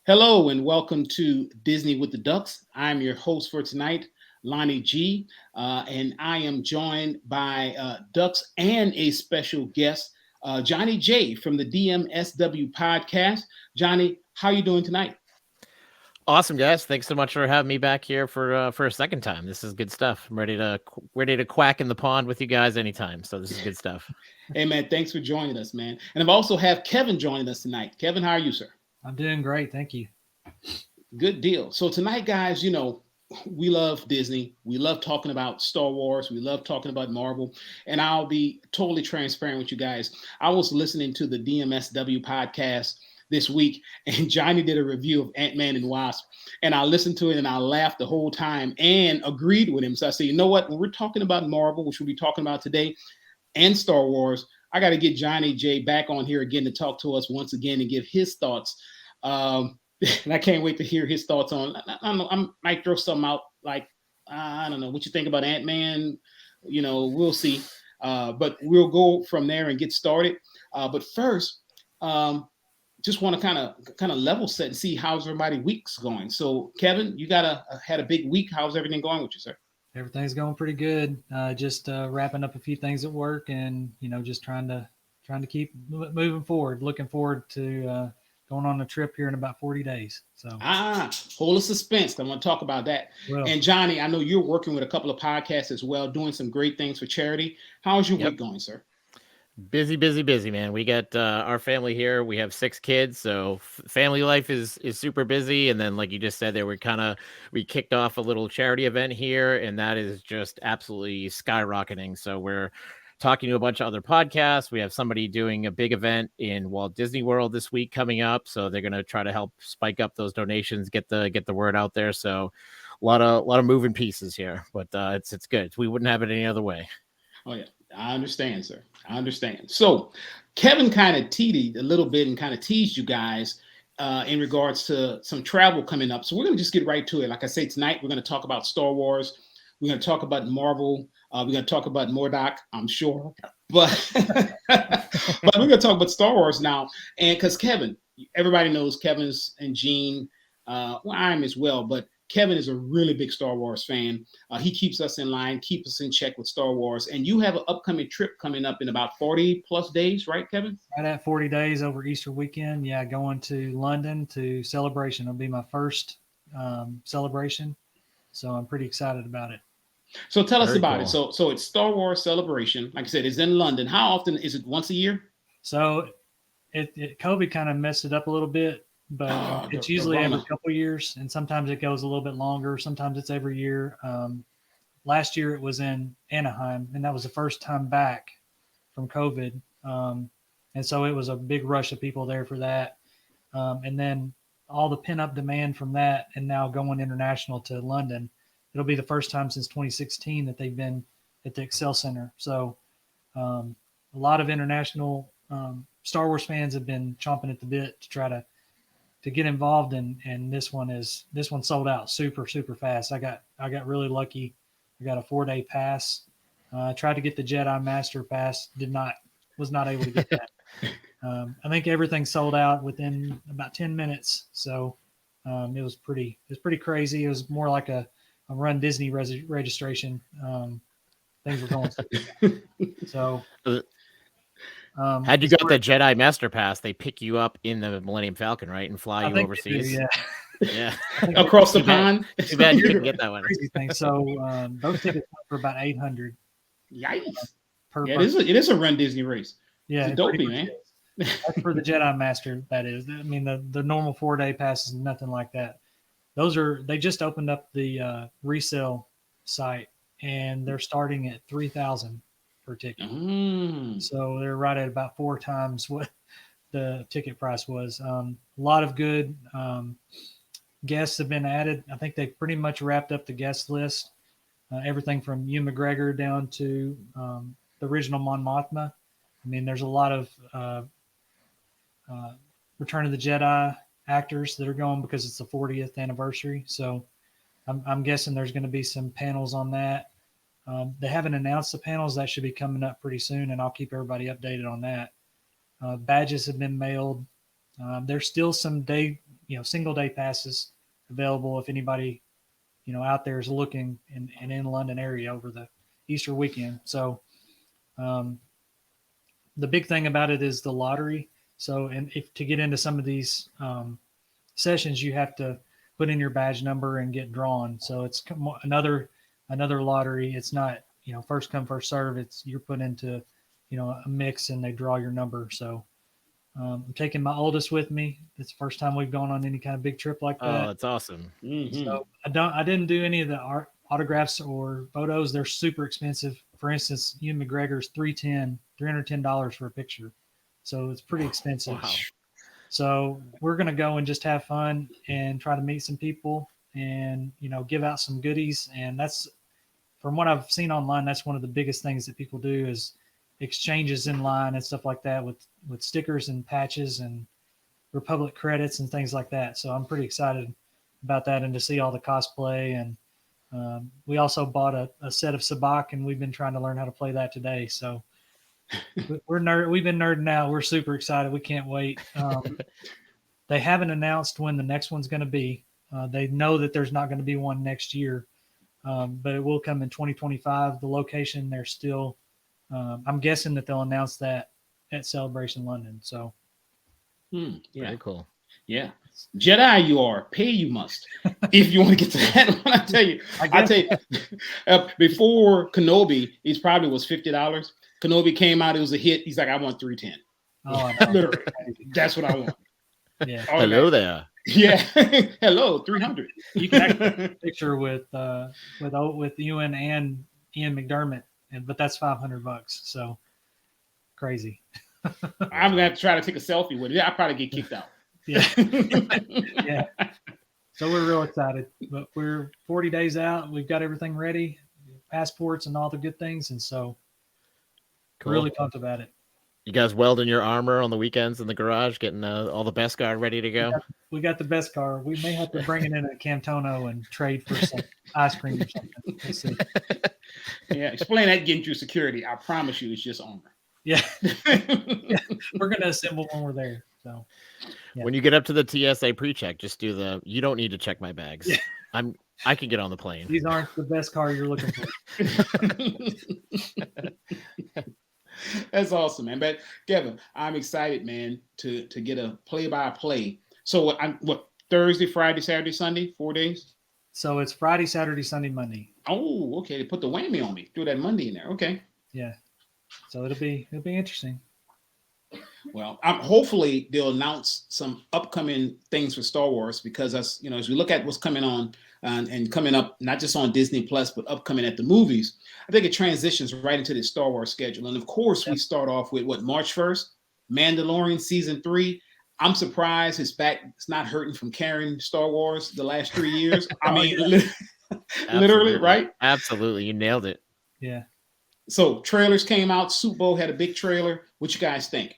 Hello and welcome to Disney with the Ducks. I'm your host for tonight, Lonnie G, and I am joined by Ducks and a special guest, Johnny J from the DMSW Podcast. Johnny, how are you doing tonight? Awesome, guys! Thanks so much for having me back here for a second time. This is good stuff. I'm ready to quack in the pond with you guys anytime. So this is good stuff. Hey man, thanks for joining us, man. And I've also have Kevin joining us tonight. Kevin, how are you, sir? I'm doing great, thank you. Good deal. So tonight, guys, we love Disney. We love talking about Star Wars. We love talking about Marvel. And I'll be totally transparent with you guys. I was listening to the DMSW podcast this week, and Johnny did a review of Ant-Man and Wasp. And I listened to it and I laughed the whole time and agreed with him. So I said, you know what? When we're talking about Marvel, which we'll be talking about today, and Star Wars, I got to get Johnny J back on here again to talk to us once again and give his thoughts. And I can't wait to hear his thoughts on. I might throw something out like I don't know what you think about Ant-Man. We'll see. But we'll go from there and get started. But first, just want to kind of level set and see how's everybody week's going. So, Kevin, you had a big week. How's everything going with you, sir? Everything's going pretty good. Just wrapping up a few things at work, and just trying to keep moving forward. Looking forward to going on a trip here in about 40 days. So hold a suspense. I want to talk about that. Well, and Johnny, I know you're working with a couple of podcasts as well, doing some great things for charity. How's your week going, sir? Busy, man. We got our family here. We have 6 kids, so family life is super busy. And then, like you just said, there we kicked off a little charity event here, and that is just absolutely skyrocketing. So we're talking to a bunch of other podcasts. We have somebody doing a big event in Walt Disney World this week coming up, so they're going to try to help spike up those donations, get the word out there. So a lot of moving pieces here, but it's good. We wouldn't have it any other way. Oh yeah, I understand, sir. I understand. So Kevin kind of teased a little bit and kind of teased you guys in regards to some travel coming up. So we're going to just get right to it. Like I say, tonight we're going to talk about Star Wars. We're going to talk about Marvel. We're going to talk about Murdoch, I'm sure. But we're going to talk about Star Wars now. And because Kevin, everybody knows Kevin's and Gene. I'm as well. But Kevin is a really big Star Wars fan. He keeps us in line, keeps us in check with Star Wars. And you have an upcoming trip coming up in about 40 plus days, right, Kevin? Right at 40 days over Easter weekend. Yeah, going to London to Celebration. It'll be my first celebration. So I'm pretty excited about it. So tell us about it. So it's Star Wars Celebration. Like I said, it's in London. How often is it? Once a year? So COVID kind of messed it up a little bit, but it's usually every couple of years, and sometimes it goes a little bit longer. Sometimes it's every year. Last year it was in Anaheim, and that was the first time back from COVID. And so it was a big rush of people there for that. And then all the pent-up demand from that, and now going international to London. It'll be the first time since 2016 that they've been at the Excel Center. So a lot of international Star Wars fans have been chomping at the bit to try to get involved, and this one sold out super fast. I got really lucky. I got a 4-day pass. I tried to get the Jedi Master Pass, was not able to get that. I think everything sold out within about 10 minutes. So it was pretty crazy. It was more like a Run Disney registration. Things were going so. Had you got the Jedi Master Pass, they pick you up in the Millennium Falcon, right, and fly you overseas. Yeah, across the pond. Too bad you didn't get that one. Crazy thing. So those tickets were about $800. Yikes! It is a Run Disney race. Yeah, it's dopey, man. That's for the Jedi Master. That is. I mean, the normal 4-day pass is nothing like that. They just opened up the resale site, and they're starting at $3,000 per ticket. So they're right at about 4 times what the ticket price was. A lot of good guests have been added. I think they pretty much wrapped up the guest list. Everything from Ewan McGregor down to the original Mon Mothma. I mean, there's a lot of Return of the Jedi actors that are going because it's the 40th anniversary. So I'm guessing there's going to be some panels on that. They haven't announced the panels. That should be coming up pretty soon, and I'll keep everybody updated on that. Badges have been mailed. There's still some day single day passes available if anybody, out there is looking in London area over the Easter weekend. So the big thing about it is the lottery. So, and if to get into some of these sessions, you have to put in your badge number and get drawn. So it's another lottery. It's not, first come, first serve. It's you're put into, a mix and they draw your number. So I'm taking my oldest with me. It's the first time we've gone on any kind of big trip like that. Oh, that's awesome. Mm-hmm. So I didn't do any of the autographs or photos. They're super expensive. For instance, Ewan McGregor's $310 for a picture. So it's pretty expensive. Wow. So we're going to go and just have fun and try to meet some people and, give out some goodies. And that's, from what I've seen online, that's one of the biggest things that people do is exchanges in line and stuff like that with stickers and patches and Republic credits and things like that. So I'm pretty excited about that and to see all the cosplay. And we also bought a set of sabak and we've been trying to learn how to play that today. So we've been nerding out. We're super excited. We can't wait. They haven't announced when the next one's going to be. They know that there's not going to be one next year, but it will come in 2025. The location, they're still, I'm guessing that they'll announce that at Celebration London. So, yeah, very cool. Yeah, Jedi, you are. Pay you must. If you want to get to that one, I tell you, before Kenobi, it probably was $50. Kenobi came out, it was a hit. He's like, I want $310. Oh, literally, that's what I want. Yeah. Hello there. Yeah. Hello, 300. You can actually take a picture with Ewan and Ian McDermott, but that's $500. So crazy. I'm gonna have to try to take a selfie with it. I'll probably get kicked out. Yeah. Yeah. So we're real excited, but we're 40 days out. We've got everything ready, passports and all the good things. And so really pumped about it. You guys welding your armor on the weekends in the garage, getting all the best guard ready to go? We got the best car. We may have to bring it in at Cantono and trade for some ice cream or something. We'll see. Yeah. Explain that getting through security. I promise you it's just armor. Yeah. Yeah. We're going to assemble when we're there. So yeah. When you get up to the TSA pre-check, just do you don't need to check my bags. Yeah. I can get on the plane. These aren't the best car you're looking for. That's awesome, man. But Kevin, I'm excited, man, to get a play-by-play. So what Thursday, Friday, Saturday, Sunday, 4 days? So it's Friday, Saturday, Sunday, Monday. Oh, okay. They put the whammy on me. Threw that Monday in there. Okay. Yeah. So it'll be interesting. Well, hopefully they'll announce some upcoming things for Star Wars because as we look at what's coming on and coming up, not just on Disney Plus, but upcoming at the movies, I think it transitions right into the Star Wars schedule. And of course, we start off with March 1st, Mandalorian season 3. I'm surprised it's back. It's not hurting from carrying Star Wars the last 3 years. I mean, literally, right? Absolutely. You nailed it. Yeah. So trailers came out. Super Bowl had a big trailer. What you guys think?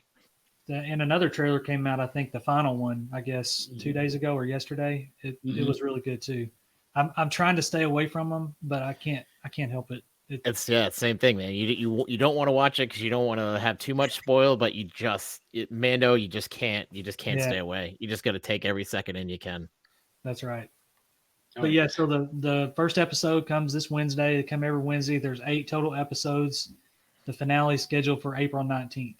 And another trailer came out, I think the final one, I guess 2 days ago or yesterday. It was really good too. I'm trying to stay away from them, but I can't help it. It's same thing, man. You don't want to watch it because you don't want to have too much spoil, but Mando, you just can't stay away. You just got to take every second in you can. That's right. But yeah, so the first episode comes this Wednesday. They come every Wednesday. There's 8 total episodes. The finale is scheduled for April 19th.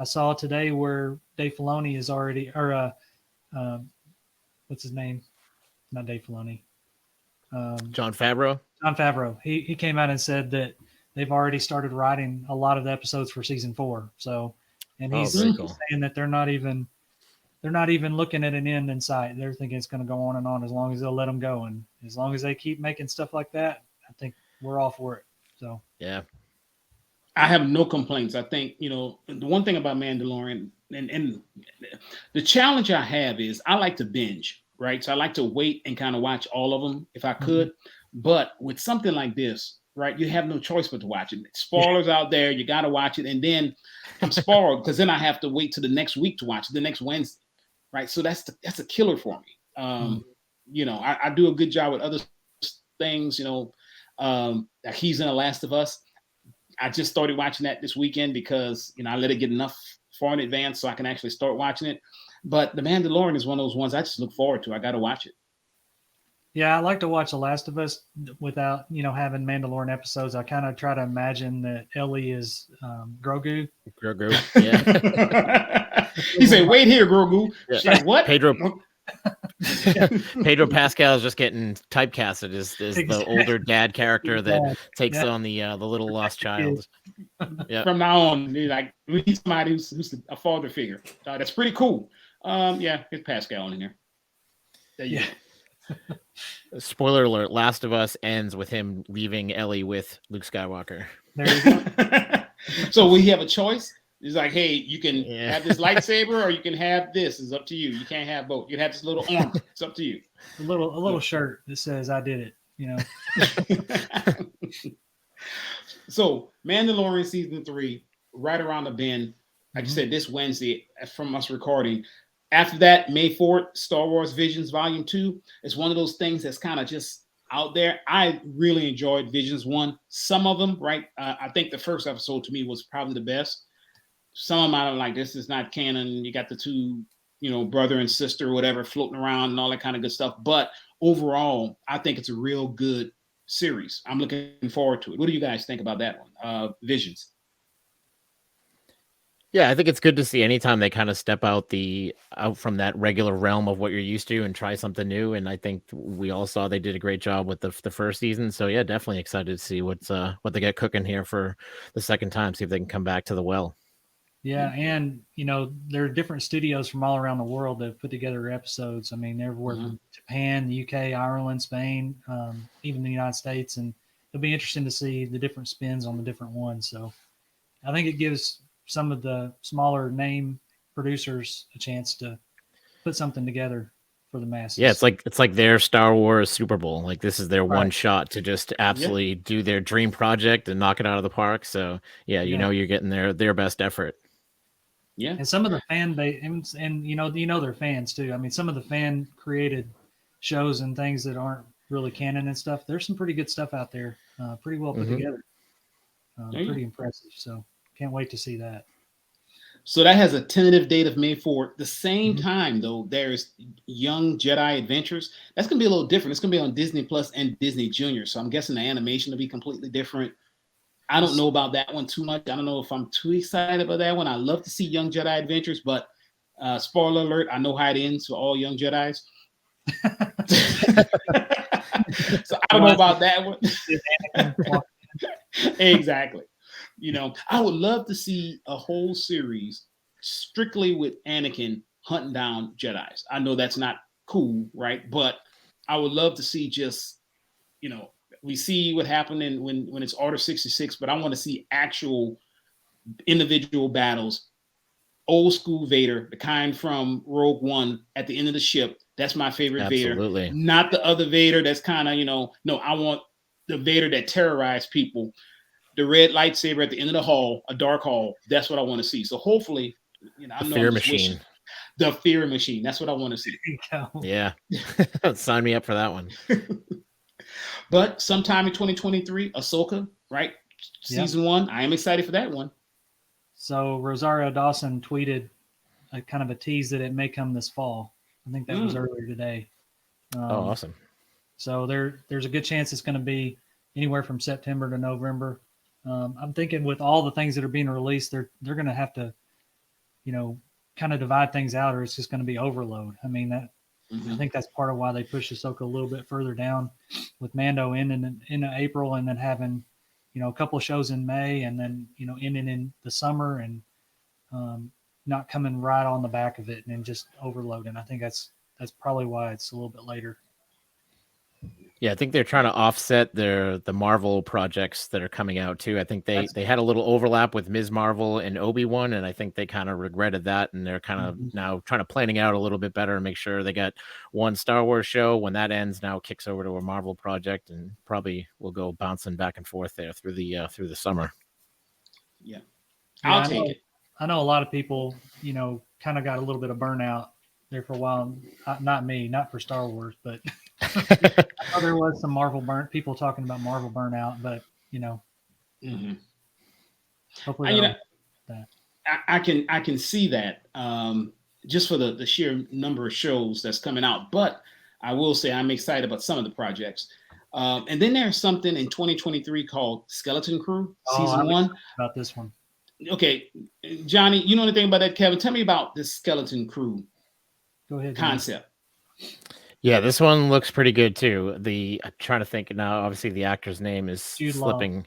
I saw today where Dave Filoni is already, or what's his name? Not Dave Filoni. Jon Favreau. Jon Favreau. He came out and said that they've already started writing a lot of the episodes for season 4. So, and he's saying that they're not even looking at an end in sight. They're thinking it's going to go on and on as long as they'll let them go, and as long as they keep making stuff like that, I think we're all for it. So yeah. I have no complaints. I think, the one thing about Mandalorian and the challenge I have is I like to binge, right? So I like to wait and kind of watch all of them if I could. But with something like this, right, you have no choice but to watch it. Spoilers out there, you got to watch it. And then I'm spoiled because then I have to wait till the next week to watch it, the next Wednesday, right? So that's a killer for me. I do a good job with other things, like he's in The Last of Us. I just started watching that this weekend because, I let it get enough far in advance so I can actually start watching it. But The Mandalorian is one of those ones I just look forward to. I got to watch it. Yeah, I like to watch The Last of Us without, having Mandalorian episodes. I kind of try to imagine that Ellie is Grogu. Grogu, yeah. He said, "Wait here, Grogu." Yeah. She's like, "What?" Pedro Pascal is just getting typecasted as the older dad character that takes on the little lost child. Yeah. From now on, he's somebody who's a father figure. That's pretty cool. Yeah, it's Pascal in here. There you go. Spoiler alert, Last of Us ends with him leaving Ellie with Luke Skywalker. There you go. So we have a choice. It's like, hey, you can have this lightsaber or you can have this. It's up to you. You can't have both. You can have this little armor. It's up to you. A little shirt that says I did it, So Mandalorian season 3, right around the bend. Like you said, this Wednesday from us recording. After that, May 4th, Star Wars Visions Volume 2. It's one of those things that's kind of just out there. I really enjoyed Visions 1. Some of them, right? I think the first episode to me was probably the best. Some of them I don't like. This is not canon. You got the two, brother and sister, or whatever, floating around and all that kind of good stuff. But overall, I think it's a real good series. I'm looking forward to it. What do you guys think about that one? Visions. Yeah, I think it's good to see anytime they kind of step out from that regular realm of what you're used to and try something new. And I think we all saw they did a great job with the first season. So yeah, definitely excited to see what they get cooking here for the second time. See if they can come back to the well. Yeah, and there are different studios from all around the world that put together episodes. I mean, they're from Japan, the UK, Ireland, Spain, even the United States, and it'll be interesting to see the different spins on the different ones. So I think it gives some of the smaller name producers a chance to put something together for the masses. Yeah, it's like their Star Wars Super Bowl. Like this is their one shot to just absolutely do their dream project and knock it out of the park. So yeah, you're getting their best effort. Yeah, and some of the fan base, and they're fans too. I mean, some of the fan created shows and things that aren't really canon and stuff. There's some pretty good stuff out there, pretty well put together, pretty impressive. So can't wait to see that. So that has a tentative date of May 4th. The same time, though, there's Young Jedi Adventures. That's going to be a little different. It's going to be on Disney Plus and Disney Junior. So I'm guessing the animation will be completely different. I don't know about that one too much. I don't know if I'm too excited about that one. I love to see Young Jedi Adventures, but spoiler alert, I know how it ends for all young Jedis. So I don't know about that one. Exactly. I would love to see a whole series strictly with Anakin hunting down Jedis. I know that's not cool, right? But I would love to see just, we see what happened when it's Order 66, but I want to see actual individual battles. Old school Vader, the kind from Rogue One at the end of the ship. That's my favorite Absolutely. Vader. Not the other Vader that's kind of, no, I want the Vader that terrorized people. The red lightsaber at the end of the hall, a dark hall. That's what I want to see. So hopefully, the fear machine. The fear machine. That's what I want to see. Yeah. Sign me up for that one. But sometime in 2023, Ahsoka, right? Season 1. I am excited for that one. So Rosario Dawson tweeted a kind of a tease that it may come this fall. I think that was earlier today. Awesome. So there's a good chance it's going to be anywhere from September to November. I'm thinking with all the things that are being released, they're going to have to, kind of divide things out, or it's just going to be overload. I mean, I think that's part of why they pushed Ahsoka a little bit further down with Mando in April, and then having, a couple of shows in May, and then, ending in the summer, and not coming right on the back of it and then just overloading. I think that's probably why it's a little bit later. Yeah, I think they're trying to offset the Marvel projects that are coming out too. I think they had a little overlap with Ms. Marvel and Obi-Wan, and I think they kind of regretted that, and they're kind of now trying to planning out a little bit better and make sure they got one Star Wars show. When that ends, now it kicks over to a Marvel project, and probably will go bouncing back and forth there through the summer. Yeah, I'll take it. I know a lot of people, kind of got a little bit of burnout there for a while. Not me, not for Star Wars, but I know there was some people talking about Marvel burnout, but hopefully I can see that. just for the sheer number of shows that's coming out. But I will say I'm excited about some of the projects. And then there's something in 2023 called Skeleton Crew Oh, season I'm one. excited about this one. Okay, Johnny, you know anything about that, Kevin? Tell me about this Skeleton Crew Go ahead. concept. Yeah, this one looks pretty good too. I'm trying to think now. Obviously, the actor's name is Jude Law. slipping.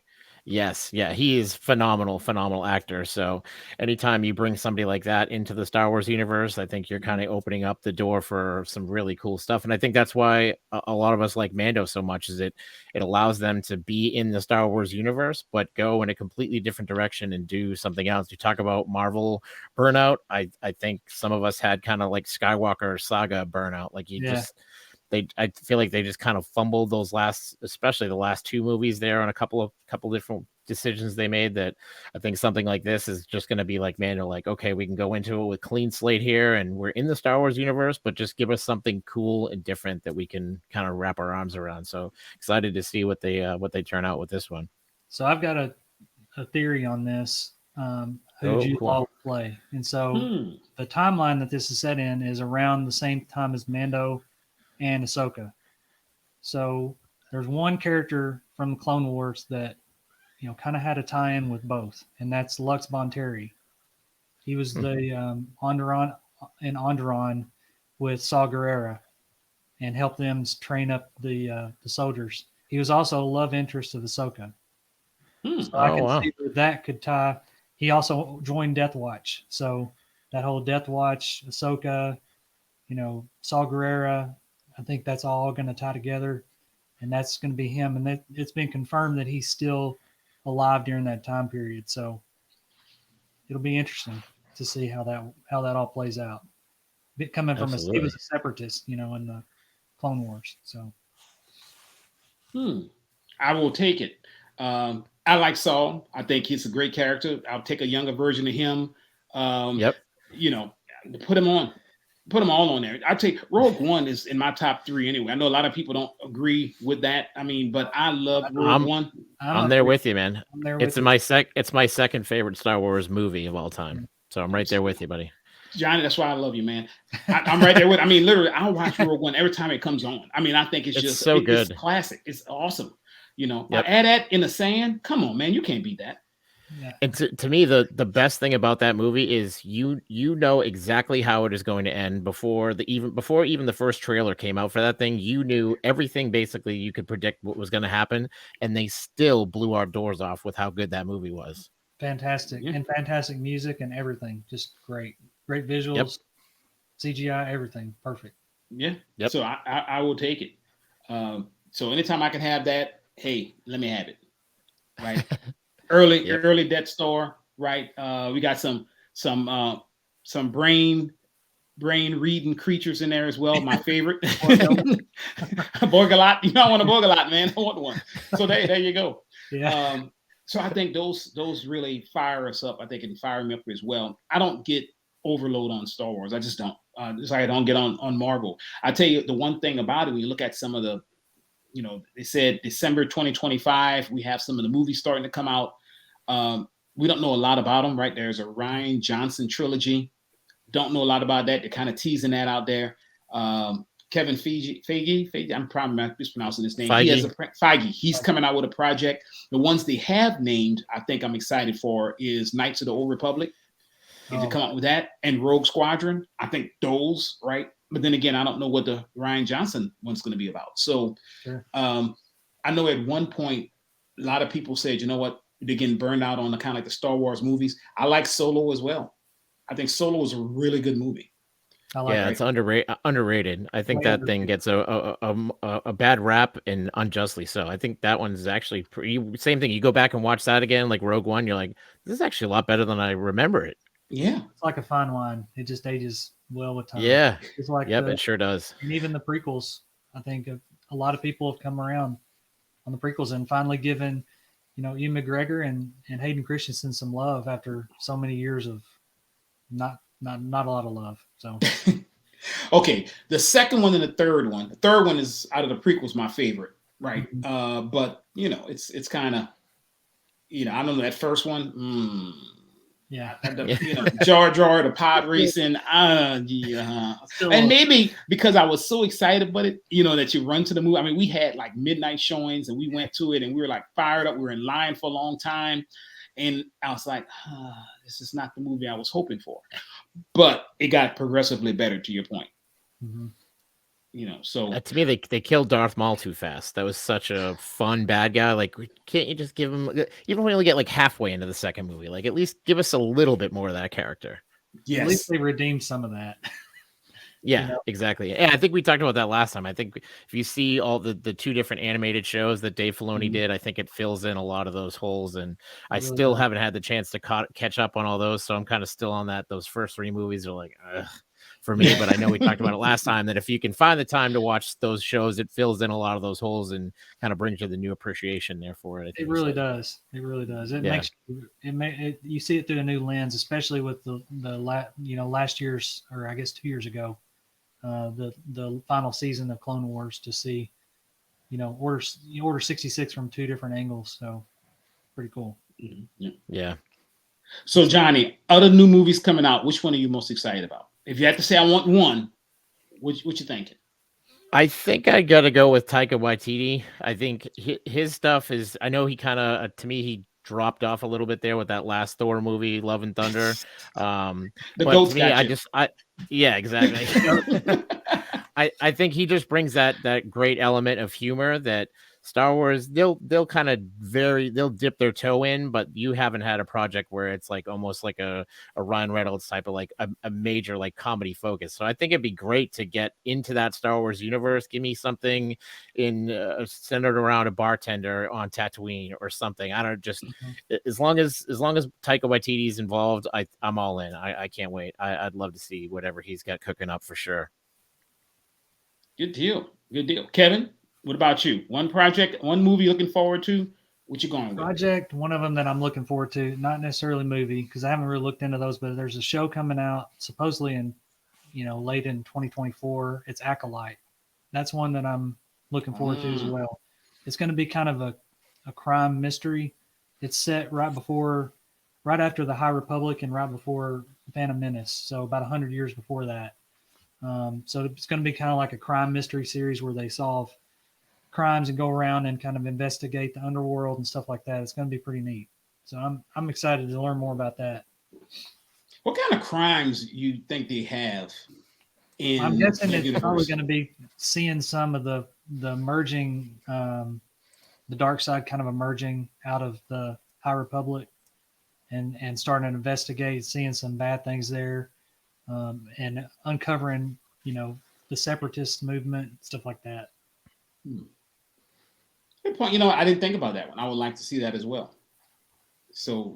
Yes, yeah, he is phenomenal actor. So anytime you bring somebody like that into the Star Wars universe, I think you're kind of opening up the door for some really cool stuff. And I think that's why a lot of us like Mando so much, is it allows them to be in the Star Wars universe, but go in a completely different direction and do something else. You talk about Marvel burnout. I think some of us had kind of like Skywalker saga burnout. Like I feel like they just kind of fumbled those especially the last two movies there on a couple different decisions they made, that I think something like this is just going to be like Mando, like, okay, we can go into it with clean slate here and we're in the Star Wars universe, but just give us something cool and different that we can kind of wrap our arms around. So excited to see what they turn out with this one. So I've got a theory on this. Who Jude Law will play. And so the timeline that this is set in is around the same time as Mando and Ahsoka. So there's one character from the Clone Wars that, kind of had a tie-in with both, and that's Lux Bonteri. He was the Onderon with Saw Gerrera and helped them train up the soldiers. He was also a love interest of Ahsoka. So I can see where that could tie. He also joined Death Watch. So that whole Death Watch, Ahsoka, Saw Gerrera, I think that's all going to tie together, and that's going to be him. And it's been confirmed that he's still alive during that time period. So it'll be interesting to see how that all plays out. Coming from he was a separatist, in the Clone Wars. So, I will take it. I like Saul. I think he's a great character. I'll take a younger version of him. Put them all on there. I take Rogue One is in my top 3 anyway. I know a lot of people don't agree with that. I mean, but I love Rogue One. I'm there with you, man. It's my second favorite Star Wars movie of all time. So I'm right there with you, buddy. Johnny, that's why I love you, man. I'm right there with. I mean, literally, I'll watch Rogue One every time it comes on. I mean, I think it's just so good. It's classic. It's awesome. Add that in the sand. Come on, man, you can't beat that. Yeah. And to me, the best thing about that movie is you know exactly how it is going to end before even the first trailer came out for that thing. You knew everything basically. You could predict what was going to happen, and they still blew our doors off with how good that movie was. Fantastic. And fantastic music and everything. Just great visuals, CGI, everything perfect. Yeah. Yep. So I will take it. So anytime I can have that, hey, let me have it. Right. Early Death Star, right? We got some brain reading creatures in there as well. My favorite, Borgalot. I want a Borgalot, man. I want one. So there you go. Yeah. So I think those really fire us up. I think it can fire me up as well. I don't get overload on Star Wars. I just don't. Just like I don't get on Marvel. I tell you the one thing about it, when you look at some of the, they said December 2025, we have some of the movies starting to come out. We don't know a lot about them, right? There's a Rian Johnson trilogy. Don't know a lot about that. They're kind of teasing that out there. Kevin Feige, I'm probably mispronouncing his name. Feige. He's coming out with a project. The ones they have named, I think I'm excited for, is Knights of the Old Republic. If they come out with that, and Rogue Squadron, I think those, right? But then again, I don't know what the Rian Johnson one's going to be about. So I know at one point, a lot of people said, you know what, they're getting burned out on the kind of like the Star Wars movies. I like Solo as well. I think Solo is a really good movie. It's underrated. I think that thing gets a bad rap, and unjustly so. I think that one's actually same thing. You go back and watch that again, like Rogue One, you're like, this is actually a lot better than I remember it. Yeah. It's like a fine wine. It just ages well with time. Yeah. It's like it sure does. And even the prequels, I think a lot of people have come around on the prequels and finally given, Ian McGregor and Hayden Christensen some love after so many years of not a lot of love. So okay. The second one and the third one. The third one is out of the prequels my favorite, right? But it's kind of, I don't know, that first one, Yeah. Jar Jar, the pod racing. Yeah. And maybe because I was so excited about it, that you run to the movie. I mean, we had like midnight showings and we went to it and we were like fired up. We were in line for a long time. And I was like, this is not the movie I was hoping for. But it got progressively better, to your point. Mm-hmm. So to me, they killed Darth Maul too fast. That was such a fun bad guy. Like, can't you just give him? Even when we only get like halfway into the second movie, like at least give us a little bit more of that character. Yes, at least they redeemed some of that. Yeah, exactly. Yeah, I think we talked about that last time. I think if you see all the two different animated shows that Dave Filoni did, I think it fills in a lot of those holes. And I still haven't had the chance to catch up on all those, so I'm kind of still on that. Those first three movies are like, ugh, for me. But I know we talked about it last time that if you can find the time to watch those shows, it fills in a lot of those holes and kind of brings you the new appreciation there for it. It really does. It really does. It makes you see it through a new lens, especially with the last year's, or I guess 2 years ago. The final season of Clone Wars to see, Order 66 from two different angles. So pretty cool. Yeah. So Johnny, other new movies coming out, which one are you most excited about? If you had to say I want one, what you thinking? I think I got to go with Taika Waititi. I think his stuff is, I know he kind of, to me, he dropped off a little bit there with that last Thor movie, Love and Thunder. The but goats to me, got you. Yeah, exactly. I think he just brings that great element of humor that Star Wars, they'll kind of they'll dip their toe in, but you haven't had a project where it's like almost like a Ryan Reynolds type of like a major like comedy focus. So I think it'd be great to get into that Star Wars universe. Give me something centered around a bartender on Tatooine or something. I don't just as long as Taika Waititi's involved, I'm all in. I can't wait. I'd love to see whatever he's got cooking up for sure. Good deal. Kevin, what about you? One project, one movie you're looking forward to? What you going with? Project, one of them that I'm looking forward to, not necessarily movie, because I haven't really looked into those, but there's a show coming out supposedly in, late in 2024. It's Acolyte. That's one that I'm looking forward to as well. It's going to be kind of a crime mystery. It's set right after the High Republic and right before Phantom Menace. So about 100 years before that. So it's going to be kind of like a crime mystery series where they solve crimes and go around and kind of investigate the underworld and stuff like that. It's going to be pretty neat. So I'm excited to learn more about that. What kind of crimes you think they have? I'm guessing it's probably going to be seeing some of the emerging, the dark side kind of emerging out of the High Republic and starting to investigate, seeing some bad things there. And uncovering, the separatist movement, stuff like that. Good point. I didn't think about that one. I would like to see that as well. So,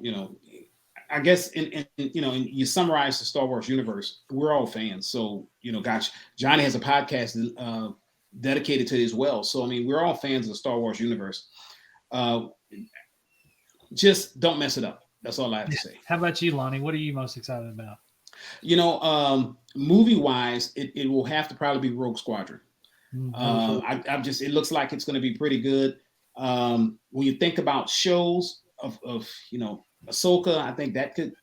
I guess in you summarize the Star Wars universe, we're all fans. So, gosh, Johnny has a podcast dedicated to it as well. So, I mean, we're all fans of the Star Wars universe. Just don't mess it up. That's all I have to say. How about you, Lonnie? What are you most excited about? Movie wise, it will have to probably be Rogue Squadron. It looks like it's going to be pretty good. When you think about shows of Ahsoka, I think that could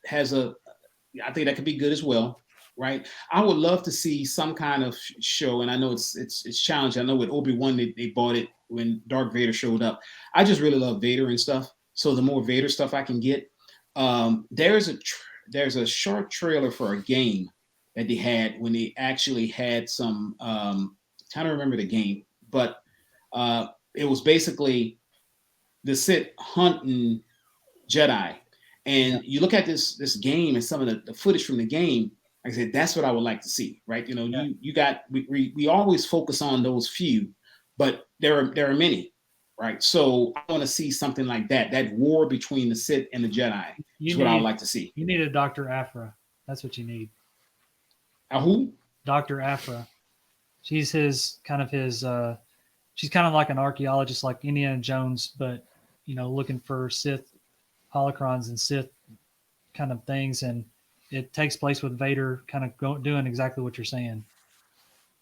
be good as well, right? I would love to see some kind of show, and I know it's challenging. I know with Obi-Wan they bought it when Darth Vader showed up. I just really love Vader and stuff. So the more Vader stuff I can get, there's a short trailer for a game that they had when they actually had some, kind of remember the game, but it was basically the Sith hunting Jedi. And you look at this game and some of the footage from the game, like I said, that's what I would like to see, right? We always focus on those few, but there are many, right? So I want to see something like that war between the Sith and the Jedi is what I would like to see. You need a Dr. Aphra. That's what you need. A who? Dr. Aphra. She's she's kind of like an archaeologist like Indiana Jones, but, looking for Sith holocrons and Sith kind of things. And it takes place with Vader kind of doing exactly what you're saying,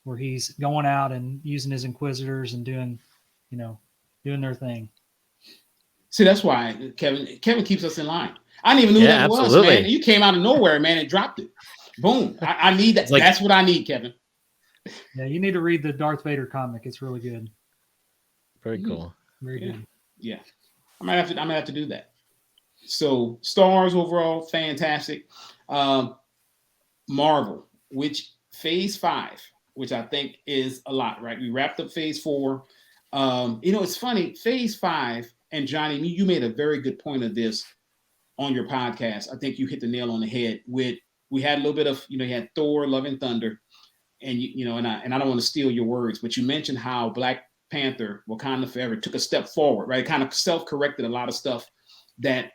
where he's going out and using his Inquisitors and doing their thing. See, that's why Kevin keeps us in line. I didn't even know who that absolutely. was, man. You came out of nowhere, man, and dropped it. Boom. I need that. Like, that's what I need, Kevin. Yeah, you need to read the Darth Vader comic. It's really good. Very cool. Very good. Yeah. I'm gonna have to do that. So Star Wars overall, fantastic. Marvel, which phase 5, which I think is a lot, right? We wrapped up phase 4. It's funny, phase 5, and Johnny, you made a very good point of this on your podcast. I think you hit the nail on the head with, we had a little bit of, you had Thor, Love and Thunder, and and I don't want to steal your words, but you mentioned how Black Panther, Wakanda Forever, took a step forward, right? It kind of self-corrected a lot of stuff that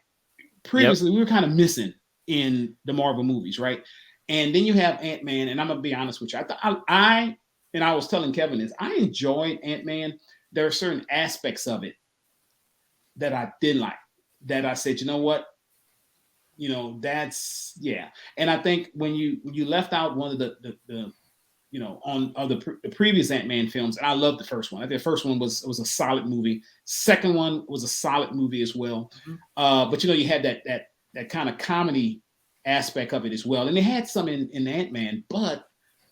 previously we were kind of missing in the Marvel movies, right? And then you have Ant-Man, and I'm gonna be honest with you. I was telling Kevin this, I enjoyed Ant-Man. There are certain aspects of it that I didn't like, that I said, you know what? That's, yeah. And I think when you left out one of the the previous Ant-Man films, and I loved the first one. I think the first one was a solid movie. Second one was a solid movie as well. Mm-hmm. But you had that kind of comedy aspect of it as well. And they had some in Ant-Man, but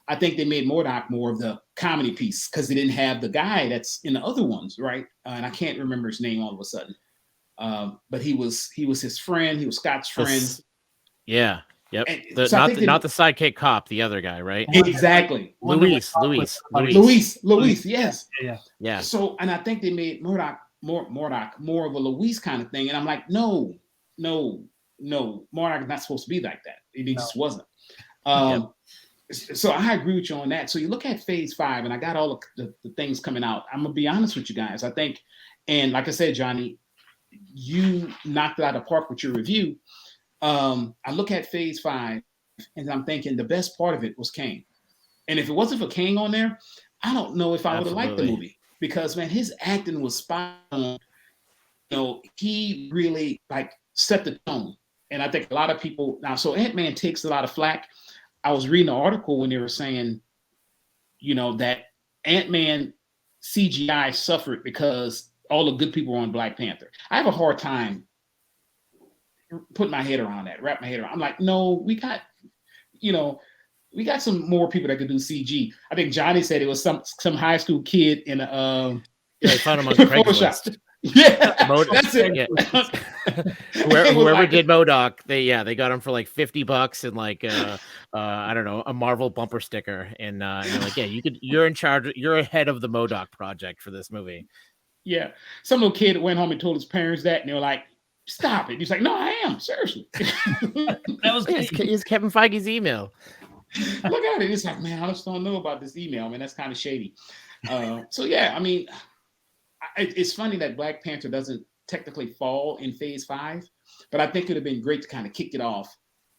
I think they made MODOK more of the comedy piece because they didn't have the guy that's in the other ones, right? And I can't remember his name all of a sudden. But he was his friend. He was Scott's friend. Yeah. Yep. So not the sidekick cop, the other guy, right? Exactly. Luis. Yes. Yeah. So, and I think they made MODOK more of a Luis kind of thing. And I'm like, no, MODOK is not supposed to be like that. It just wasn't. So I agree with you on that. So you look at phase 5, and I got all the things coming out. I'm gonna be honest with you guys. I think, and like I said, Johnny, you knocked it out of the park with your review. I look at phase 5, and I'm thinking the best part of it was Kang. And if it wasn't for Kang on there, I don't know if I would have liked the movie, because man, his acting was spot on. He really set the tone. And I think a lot of people now, so Ant-Man takes a lot of flack. I was reading an article when they were saying, that Ant-Man CGI suffered because all the good people were on Black Panther. I have a hard time putting my head around that, wrap my head around. I'm like, no, we got some more people that could do CG. I think Johnny said it was some high school kid in a they found him on Craigslist. Yeah, that's it. Yeah. Whoever did MODOK, they got him for like $50 and I don't know, a Marvel bumper sticker, and they're like, yeah, you're in charge, you're ahead of the MODOK project for this movie. Yeah, some little kid went home and told his parents that, and they were like, stop it. He's like, no, I am, seriously. That was it's Kevin Feige's email. Look at it. It's like, man, I just don't know about this email, man. That's kind of shady. So yeah, I mean, it's funny that Black Panther doesn't technically fall in phase 5, but I think it would have been great to kind of kick it off.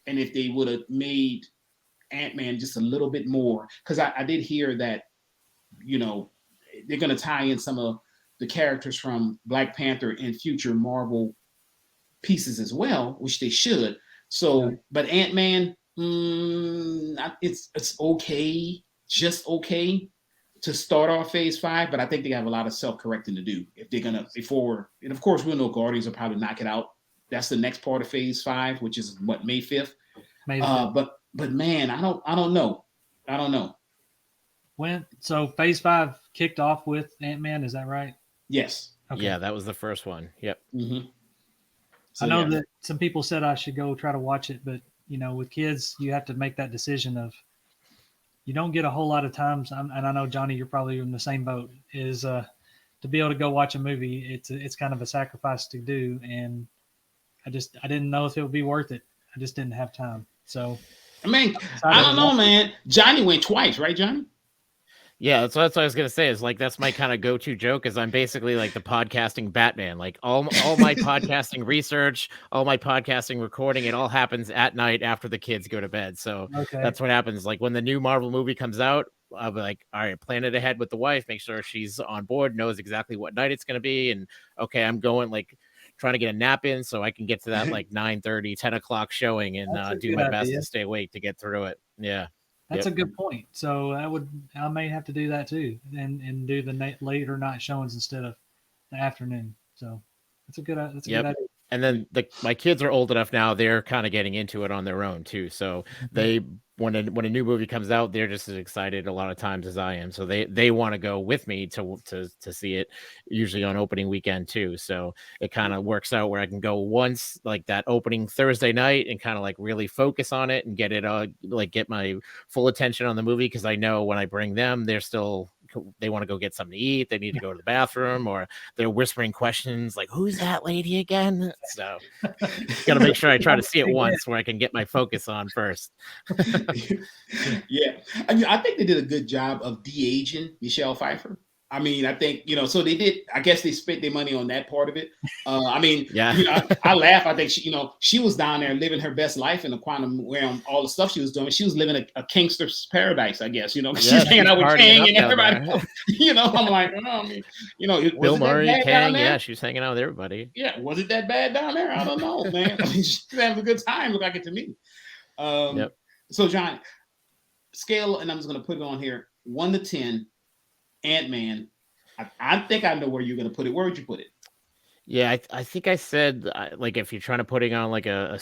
And if they would have made Ant-Man just a little bit more, because I did hear that, they're going to tie in some of the characters from Black Panther in future Marvel pieces as well, which they should. So, but Ant-Man, it's okay, just okay to start off phase 5, but I think they have a lot of self-correcting to do if they're gonna and of course we'll know Guardians will probably knock it out. That's the next part of phase 5, which is May 5th. But man, I don't know. So phase 5 kicked off with Ant-Man, is that right? Yes. Okay. Yeah, that was the first one. Yep. Mm-hmm. So, I know that some people said I should go try to watch it, but with kids, you have to make that decision of, you don't get a whole lot of times, and I know, Johnny, you're probably in the same boat, is to be able to go watch a movie. It's kind of a sacrifice to do, and I didn't know if it would be worth it. I just didn't have time. So, I mean, I don't know, man. Johnny went twice, right, Johnny? Yeah, that's what I was gonna say. Is that's my kind of go-to joke. Is I'm basically like the podcasting Batman. Like all my podcasting research, all my podcasting recording, it all happens at night after the kids go to bed. So that's what happens. Like when the new Marvel movie comes out, I'll be like, all right, plan it ahead with the wife, make sure she's on board, knows exactly what night it's gonna be, and okay, I'm going trying to get a nap in so I can get to that 9:30, 10 o'clock showing and do my best to stay awake to get through it. Yeah. That's a good point. So I may have to do that too, and do the later night showings instead of the afternoon. So that's a good idea. And then my kids are old enough now; they're kind of getting into it on their own too. So they, when a new movie comes out, they're just as excited a lot of times as I am. So they want to go with me to see it, usually on opening weekend too. So it kind of works out where I can go once, like that opening Thursday night, and kind of like really focus on it and get it like get my full attention on the movie, because I know when I bring them, they want to go get something to eat, they need to go to the bathroom, or they're whispering questions like, who's that lady again? So gotta make sure I try to see it once where I can get my focus on first. Yeah, I mean, I think they did a good job of de-aging Michelle Pfeiffer. I mean, I think, so they did. I guess they spent their money on that part of it. I mean, yeah, I laugh. I think she was down there living her best life in the quantum realm. All the stuff she was doing, she was living a gangster's paradise, I guess. She's hanging out with Kang and everybody else. I'm like, I mean, Bill Murray, Kang, yeah, she was hanging out with everybody. Yeah, was it that bad down there? I don't know, man. I mean, she was having a good time. Looked like it to me. Yep. So, John, scale, and I'm just going to put it on here, 1 to 10. Ant-Man. I think I know where you're going to put it. Where would you put it? Yeah, I think I said, like, if you're trying to put it on like a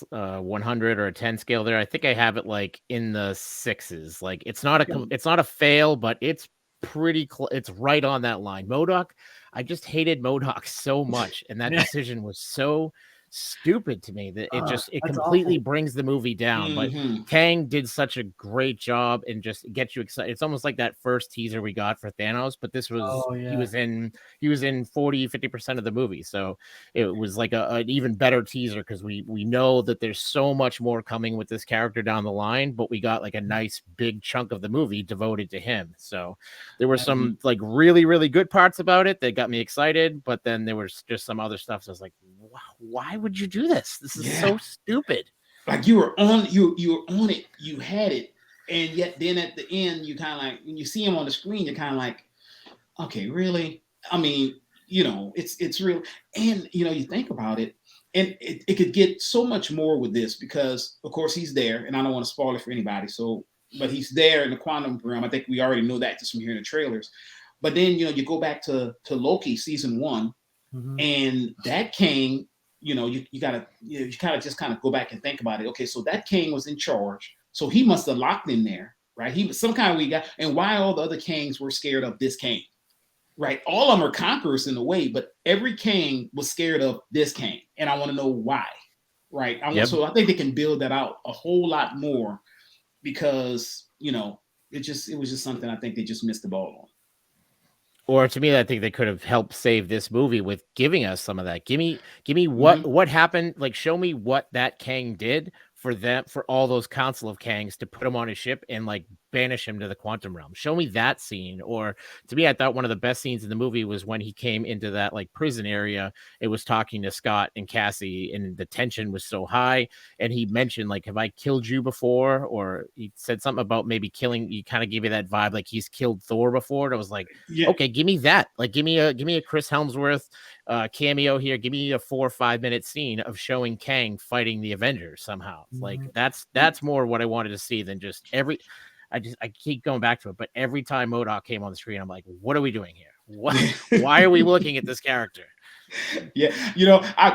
100 or a 10 scale there, I think I have it like in the 6s. Like, it's not a fail, but it's pretty it's right on that line. MODOK, I just hated MODOK so much, and that decision was so stupid to me that it completely brings the movie down. Mm-hmm. But Kang did such a great job and just gets you excited. It's almost like that first teaser we got for Thanos, but this was he was in 40-50% of the movie, so it was like an even better teaser, because we know that there's so much more coming with this character down the line, but we got like a nice big chunk of the movie devoted to him. So there were some like really, really good parts about it that got me excited, but then there was just some other stuff. So I was like, wow, why would you do this? This is so stupid. Like, you were on it, you had it, and yet then at the end, you kind of like, when you see him on the screen, you're kind of like, okay, really? I mean, it's real. And you think about it, and it could get so much more with this, because of course he's there, and I don't want to spoil it for anybody. So, but he's there in the quantum realm. I think we already know that just from hearing the trailers. But then you go back to Loki season 1, and that Kang. You gotta just kind of go back and think about it. Okay, so that Kang was in charge, so he must have locked in there, right? He was some kind of guy, and why all the other Kangs were scared of this Kang, right? All of them are conquerors in a way, but every Kang was scared of this Kang, and I want to know why, right? So I think they can build that out a whole lot more, because it was just something I think they just missed the ball on. Or to me, I think they could have helped save this movie with giving us some of that. Give me what happened. Like, show me what that Kang did for all those Council of Kangs to put him on his ship and like banish him to the quantum realm. Show me that scene. Or to me, I thought one of the best scenes in the movie was when he came into that like prison area. It was talking to Scott and Cassie, and the tension was so high. And he mentioned, like, have I killed you before? Or he said something about maybe killing. You kind of gave me that vibe, like he's killed Thor before. And I was like, okay, give me that. Like, give me a Chris Helmsworth cameo here. Give me a 4 or 5 minute scene of showing Kang fighting the Avengers somehow. Like, that's more what I wanted to see than just I keep going back to it, but every time MODOK came on the screen, I'm like, what are we doing here? Why are we looking at this character? Yeah,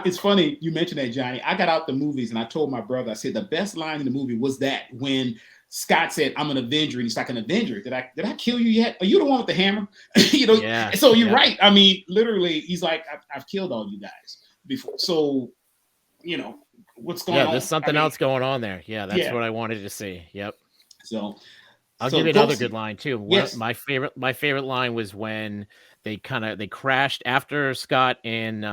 it's funny you mentioned that, Johnny. I got out the movies and I told my brother, I said the best line in the movie was that when Scott said, "I'm an Avenger," and he's like, "An Avenger? Did I kill you yet? Are you the one with the hammer?" Yeah. So you're right. I mean, literally, he's like, "I've killed all you guys before." So, what's going on? Yeah, there's something else going on there. Yeah, that's what I wanted to see. Yep. So I'll give you another good line too. Yes. My favorite line was when they crashed after Scott and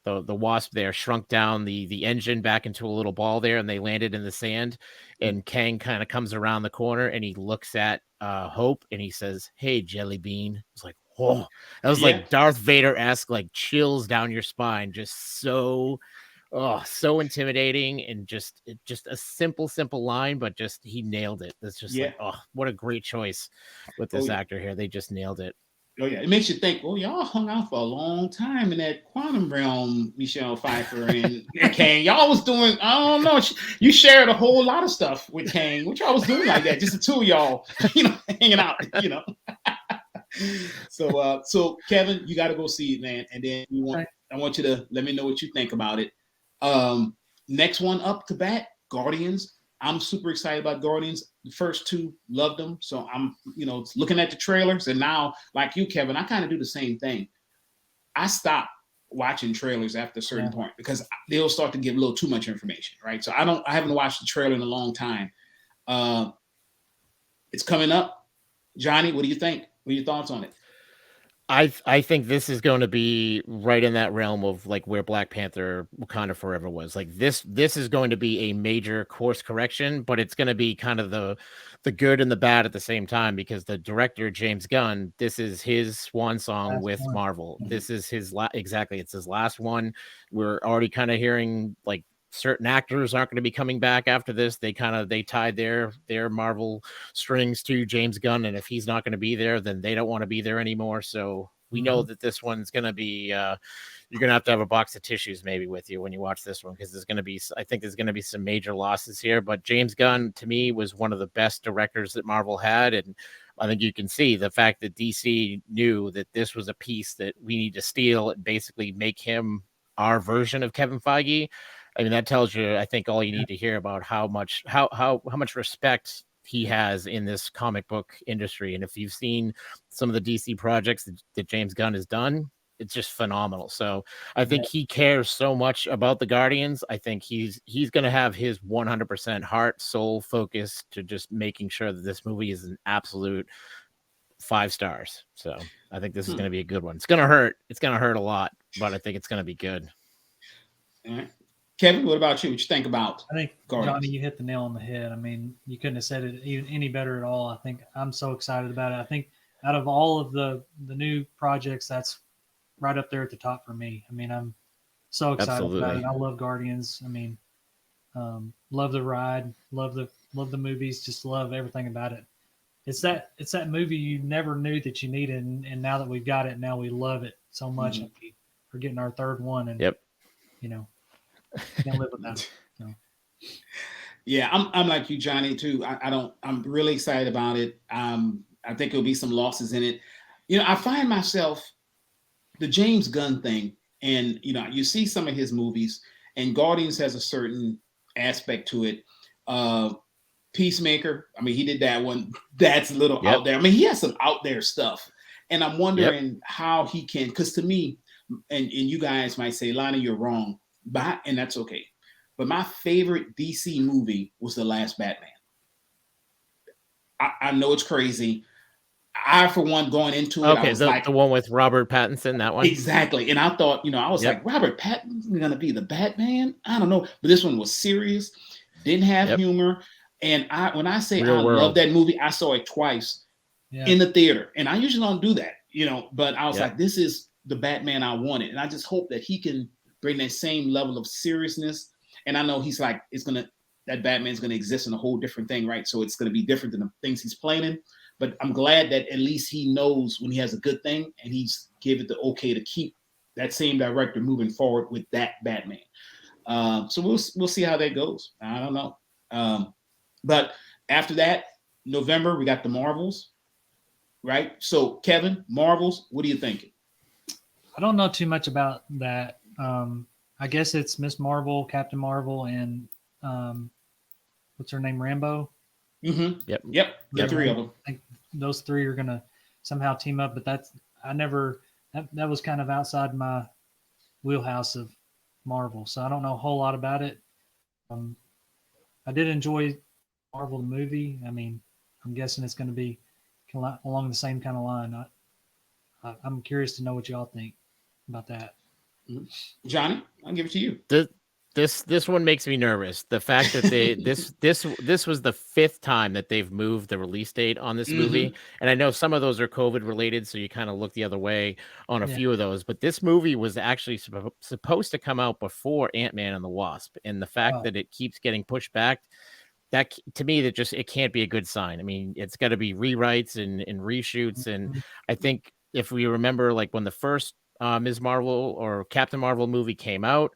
the Wasp there shrunk down the engine back into a little ball there, and they landed in the sand, and Kang kind of comes around the corner and he looks at Hope and he says, "Hey, Jelly Bean." It's like, whoa, that was like Darth Vader-esque, like chills down your spine, just so intimidating, and just a simple line, but just he nailed it. That's just like, what a great choice with this actor here. They just nailed it. Oh yeah, it makes you think. Well, y'all hung out for a long time in that quantum realm, Michelle Pfeiffer and Kang. Y'all was doing, I don't know, you shared a whole lot of stuff with Kang. What y'all was doing like that? Just the two of y'all, hanging out, So Kevin, you got to go see it, man. And then we want I want you to let me know what you think about it. Next one up to bat, Guardians. I'm super excited about Guardians. The first two, loved them. So I'm, looking at the trailers, and now, like you, Kevin, I kind of do the same thing. I stop watching trailers after a certain point because they'll start to give a little too much information, right? So I haven't watched the trailer in a long time. It's coming up. Johnny, what do you think? What are your thoughts on it? I think this is going to be right in that realm of like where Black Panther Wakanda Forever was. Like this is going to be a major course correction, but it's going to be kind of the good and the bad at the same time, because the director James Gunn, this is his swan song with Marvel. This is his exactly, it's his last one. We're already kind of hearing like certain actors aren't going to be coming back after this. They tied their Marvel strings to James Gunn, and if he's not going to be there, then they don't want to be there anymore. So we know that this one's going to be you're going to have a box of tissues maybe with you when you watch this one, because I think there's going to be some major losses here. But James Gunn, to me, was one of the best directors that Marvel had, and I think you can see the fact that DC knew that this was a piece that we need to steal and basically make him our version of Kevin Feige. I mean, that tells you, I think, all you need to hear about how much respect he has in this comic book industry. And if you've seen some of the DC projects that James Gunn has done, it's just phenomenal. So I think he cares so much about the Guardians. I think he's going to have his 100% heart, soul focus to just making sure that this movie is an absolute 5 stars. So I think this is going to be a good one. It's going to hurt. It's going to hurt a lot, but I think it's going to be good. All right. Kevin, what about you? What you think about? I think, Guardians? Johnny, you hit the nail on the head. I mean, you couldn't have said it any better at all. I think I'm so excited about it. I think out of all of the new projects, that's right up there at the top for me. I mean, I'm so excited about it. I love Guardians. I mean, love the ride, love the movies, just love everything about it. It's that movie you never knew that you needed, and now that we've got it, now we love it so much. And we're getting our third one, and can't live without it. So. Yeah, I'm like you, Johnny, too. I'm really excited about it. I think there'll be some losses in it. I find myself the James Gunn thing, and you see some of his movies, and Guardians has a certain aspect to it. Peacemaker, I mean, he did that one. That's a little out there. I mean, he has some out there stuff, and I'm wondering how he can. Because to me, and you guys might say, Lana, you're wrong. And that's okay. But my favorite DC movie was The Last Batman. I know it's crazy. I, for one, going into it, I was the one with Robert Pattinson, that one? Exactly. And I thought, I was like, Robert Pattinson's going to be the Batman? I don't know. But this one was serious, didn't have humor. And when I say I love that movie, I saw it twice in the theater. And I usually don't do that, but I was like, this is the Batman I wanted. And I just hope that he can bring that same level of seriousness. And I know he's like, that Batman's going to exist in a whole different thing, right? So it's going to be different than the things he's playing in. But I'm glad that at least he knows when he has a good thing, and he's give it the okay to keep that same director moving forward with that Batman. So we'll see how that goes. I don't know. But after that, November, we got the Marvels, right? So Kevin, Marvels, what are you thinking? I don't know too much about that. I guess it's Miss Marvel, Captain Marvel, and what's her name, Rambo? Mm-hmm. Yep. The 3 of them. I think those 3 are gonna somehow team up, but that was kind of outside my wheelhouse of Marvel, so I don't know a whole lot about it. I did enjoy Marvel the movie. I mean, I'm guessing it's going to be along the same kind of line. I'm curious to know what y'all think about that. Johnny, I'll give it to you. This one makes me nervous. The fact that this was the 5th time that they've moved the release date on this movie, and I know some of those are COVID related, so you kind of look the other way on a few of those. But this movie was actually supposed to come out before Ant-Man and the Wasp, and the fact that it keeps getting pushed back, that to me, it can't be a good sign. I mean, it's got to be rewrites and reshoots, and I think if we remember, like when the first Ms. Marvel or Captain Marvel movie came out,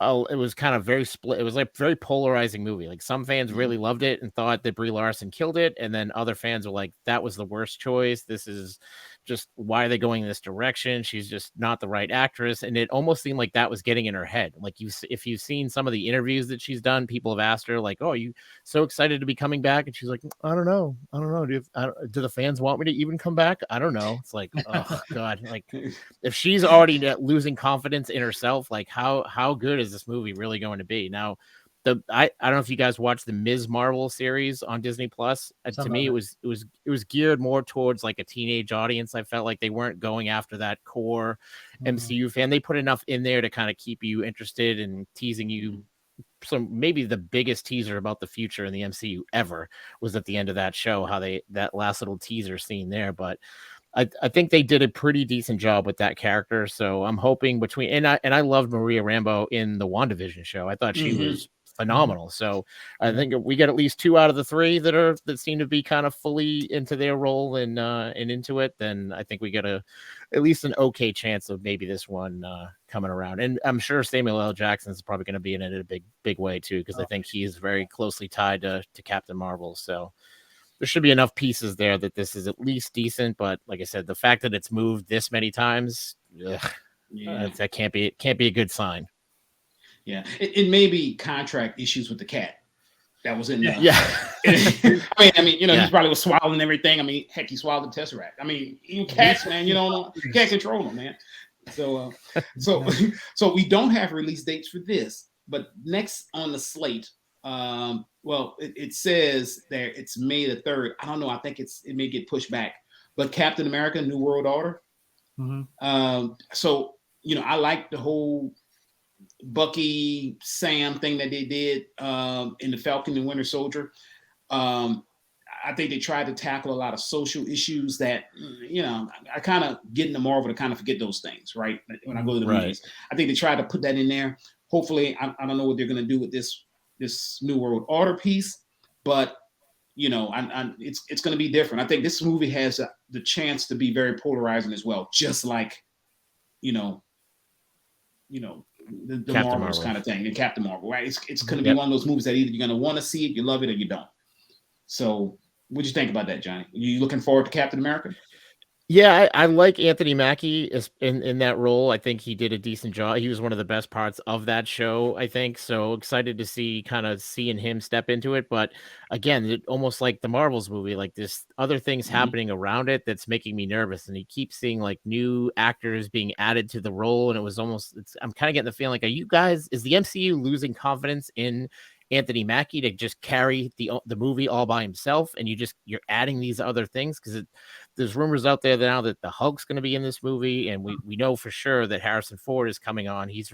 it was kind of very split. It was like very polarizing movie. Like some fans really loved it and thought that Brie Larson killed it, and then other fans were like, "That was the worst choice. This is just why are they going in this direction? She's just not the right actress. And it almost seemed like that was getting in her head. Like if you've seen some of the interviews that she's done, people have asked her like, "Oh, you so excited to be coming back?" And she's like, "I don't know. Do the fans want me to even come back? I don't know." It's like, oh God, like if she's already losing confidence in herself, like how good is this movie really going to be? Now, I don't know if you guys watched the Ms. Marvel series on Disney Plus. To me, it was geared more towards like a teenage audience. I felt like they weren't going after that core MCU fan. They put enough in there to kind of keep you interested and teasing you. So maybe the biggest teaser about the future in the MCU ever was at the end of that show, how that last little teaser scene there. But I think they did a pretty decent job with that character. So I'm hoping and I loved Maria Rambeau in the WandaVision show. I thought she was phenomenal. So I think we get at least 2 out of the 3 that seem to be kind of fully into their role and into it. Then I think we get at least an okay chance of maybe this one coming around. And I'm sure Samuel L. Jackson is probably going to be in it in a big way too, because I think he is very closely tied to Captain Marvel. So there should be enough pieces there that this is at least decent. But like I said, the fact that it's moved this many times, that can't be a good sign. Yeah, it may be contract issues with the cat that was in there. Yeah. I mean, he probably was swallowing everything. I mean, heck, he swallowed the Tesseract. I mean, you cats, man, you can't control them, man. So we don't have release dates for this, but next on the slate, it says there it's May the 3rd. I don't know. I think it may get pushed back, but Captain America: New World Order. So I like the whole Bucky Sam thing that they did in the Falcon and Winter Soldier. I think they tried to tackle a lot of social issues that I kind of get into Marvel to kind of forget those things, right? When I go to the movies, I think they tried to put that in there. Hopefully, I don't know what they're going to do with this New World Order piece, but it's going to be different. I think this movie has the chance to be very polarizing as well, just like the Marvels kind of thing, and Captain Marvel, right? It's going to be one of those movies that either you're going to want to see it, you love it, or you don't. So, what'd you think about that, Johnny? Are you looking forward to Captain America? Yeah, I like Anthony Mackie in that role. I think he did a decent job. He was one of the best parts of that show, I think. So excited to seeing him step into it. But again, almost like the Marvels movie, like this other things happening around it that's making me nervous. And you keep seeing like new actors being added to the role. And I'm kind of getting the feeling like, is the MCU losing confidence in Anthony Mackie to just carry the movie all by himself, and you're adding these other things? Because there's rumors out there now that the Hulk's going to be in this movie, and we know for sure that Harrison Ford is coming on. He's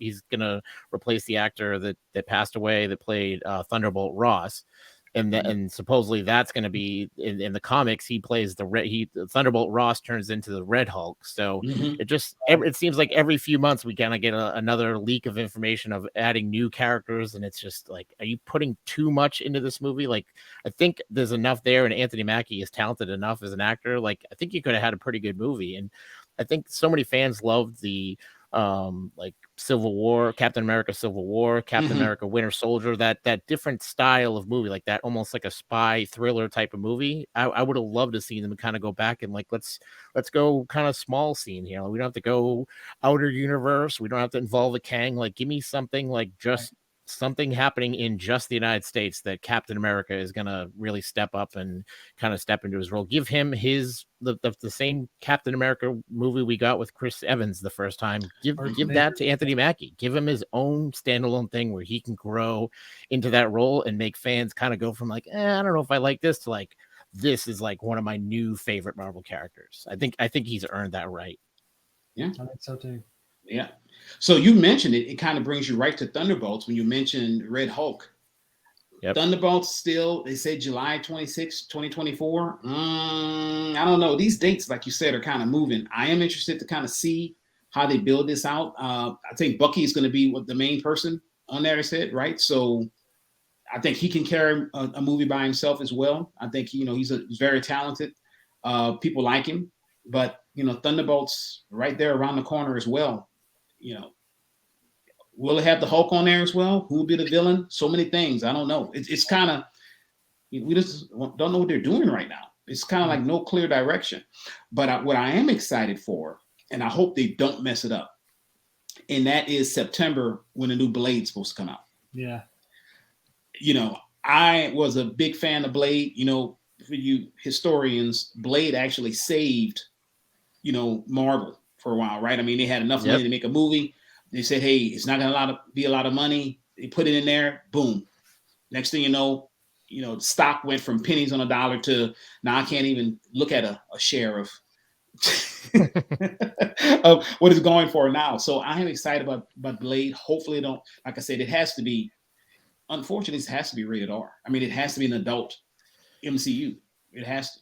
he's going to replace the actor that passed away that played Thunderbolt Ross. And supposedly that's going to be in the comics. He plays Thunderbolt Ross turns into the Red Hulk. So it seems like every few months we kind of get another leak of information of adding new characters, and it's just like, are you putting too much into this movie? Like, I think there's enough there, and Anthony Mackie is talented enough as an actor. Like, I think you could have had a pretty good movie, and I think so many fans loved the like Civil War, Captain America Civil War, Captain America Winter Soldier, that different style of movie, like that, almost like a spy thriller type of movie. I would have loved to see them kind of go back and like, let's go kind of small scene here. We don't have to go outer universe. We don't have to involve a Kang. Like, give me something like just something happening in just the United States that Captain America is going to really step up and kind of step into his role. Give him the same Captain America movie we got with Chris Evans the first time. Give that to Anthony Mackie. Give him his own standalone thing where he can grow into that role and make fans kind of go from like, I don't know if I like this, to like, this is like one of my new favorite Marvel characters. I think he's earned that right. Yeah, I think so too. Yeah. So you mentioned it. It kind of brings you right to Thunderbolts when you mentioned Red Hulk. Yep. Thunderbolts still, they say July 26, 2024. I don't know. These dates, like you said, are kind of moving. I am interested to kind of see how they build this out. I think Bucky is going to be the main person on there, I said, right? So I think he can carry a movie by himself as well. I think, he's very talented. People like him. But, Thunderbolts right there around the corner as well. Will it have the Hulk on there as well? Who will be the villain? So many things. I don't know. It's kind of, we just don't know what they're doing right now. It's kind of like no clear direction. But what I am excited for, and I hope they don't mess it up, and that is September when the new Blade's supposed to come out. Yeah. I was a big fan of Blade. For you historians, Blade actually saved, Marvel for a while, right? I mean, they had enough money to make a movie. They said, hey, it's not going to be a lot of money. They put it in there. Boom. Next thing you know, the stock went from pennies on a dollar to now I can't even look at a share of of what it's going for now. So I am excited about Blade. Hopefully, it don't. Like I said, it has to be. Unfortunately, it has to be rated R. I mean, it has to be an adult MCU. It has to.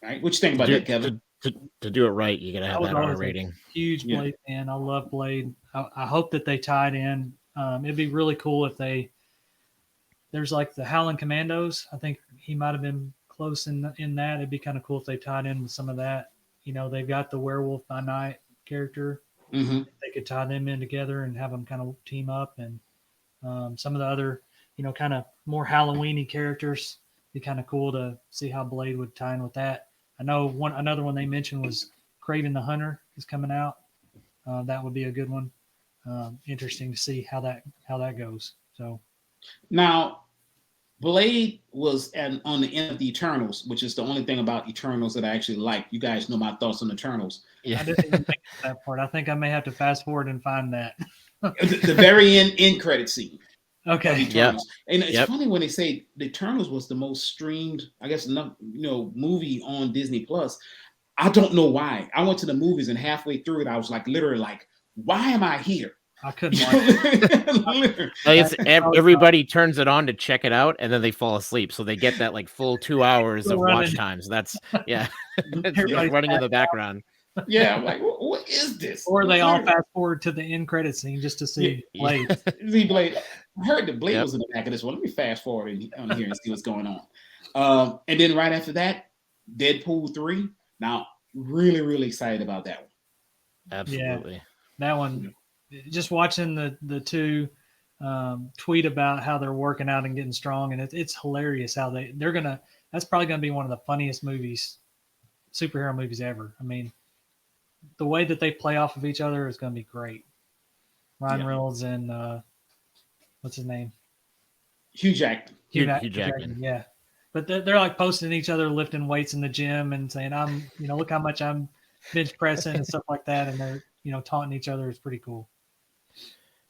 Right? What you think about that, Kevin? To do it right, you gotta have that R rating. Huge Blade fan. I love Blade. I hope that they tied in. It'd be really cool if there's like the Howling Commandos. I think he might have been close in that. It'd be kind of cool if they tied in with some of that. They've got the Werewolf by Night character. Mm-hmm. They could tie them in together and have them kind of team up, and some of the other, kind of more Halloween-y characters. It'd be kind of cool to see how Blade would tie in with that. I know another one they mentioned was Kraven the Hunter is coming out. That would be a good one. Interesting to see how that goes. So now, Blade was on the end of the Eternals, which is the only thing about Eternals that I actually like. You guys know my thoughts on Eternals. Yeah, I didn't even think of that part. I think I may have to fast forward and find that. the very end credit scene. Okay. Yeah. And it's funny when they say the Eternals was the most streamed, I guess, movie on Disney Plus. I don't know why. I went to the movies and halfway through it, I was like, literally, like, why am I here? I couldn't watch it. Everybody turns it on to check it out, and then they fall asleep. So they get that like full 2 hours of watch time. So that's it's like running in the background. Yeah, I'm like, what is this? Or they all fast forward to the end credit scene just to see Blade. See Blade. I heard the Blade was in the back of this one. Let me fast forward on here and see what's going on. And then right after that, Deadpool 3. Now, really, really excited about that one. Absolutely. Yeah, that one. Just watching the two tweet about how they're working out and getting strong, and it's hilarious how they're gonna. That's probably gonna be one of the funniest superhero movies ever. I mean, the way that they play off of each other is gonna be great. Ryan Reynolds and what's his name? Hugh Jackman. Hugh Jackman. Yeah, but they're like posting each other lifting weights in the gym and saying, look how much I'm bench pressing and stuff like that, and they're taunting each other. It's pretty cool.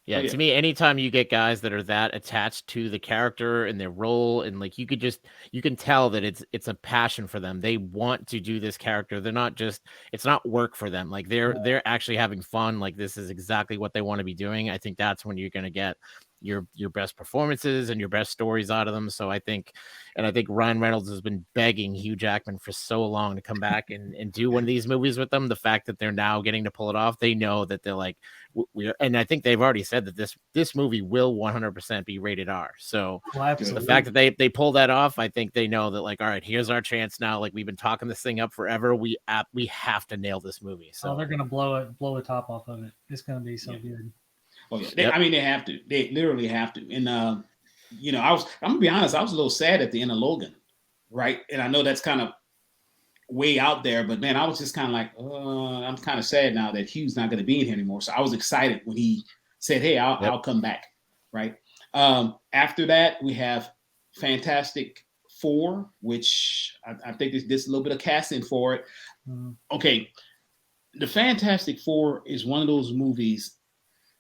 Yeah, to me, anytime you get guys that are that attached to the character and their role, and like you can tell that it's a passion for them. They want to do this character. They're not it's not work for them. Like they're actually having fun. Like this is exactly what they want to be doing. I think that's when you're going to get your best performances and your best stories out of them. So I think Ryan Reynolds has been begging Hugh Jackman for so long to come back and do one of these movies with them. The fact that they're now getting to pull it off, they know that they're like, and I think they've already said that this movie will 100% be rated R. So the fact that they pull that off, I think they know that like, all right, here's our chance now. Like we've been talking this thing up forever. We have to nail this movie. So they're gonna blow the top off of it. It's gonna be so good. Oh yeah, they have to. They literally have to. And I'm gonna be honest. I was a little sad at the end of Logan, right? And I know that's kind of way out there, but man, I was just kind of like, I'm kind of sad now that Hugh's not going to be in here anymore. So I was excited when he said, "Hey, I'll come back." Right. After that, we have Fantastic Four, which I think there's a little bit of casting for it. Okay, the Fantastic Four is one of those movies.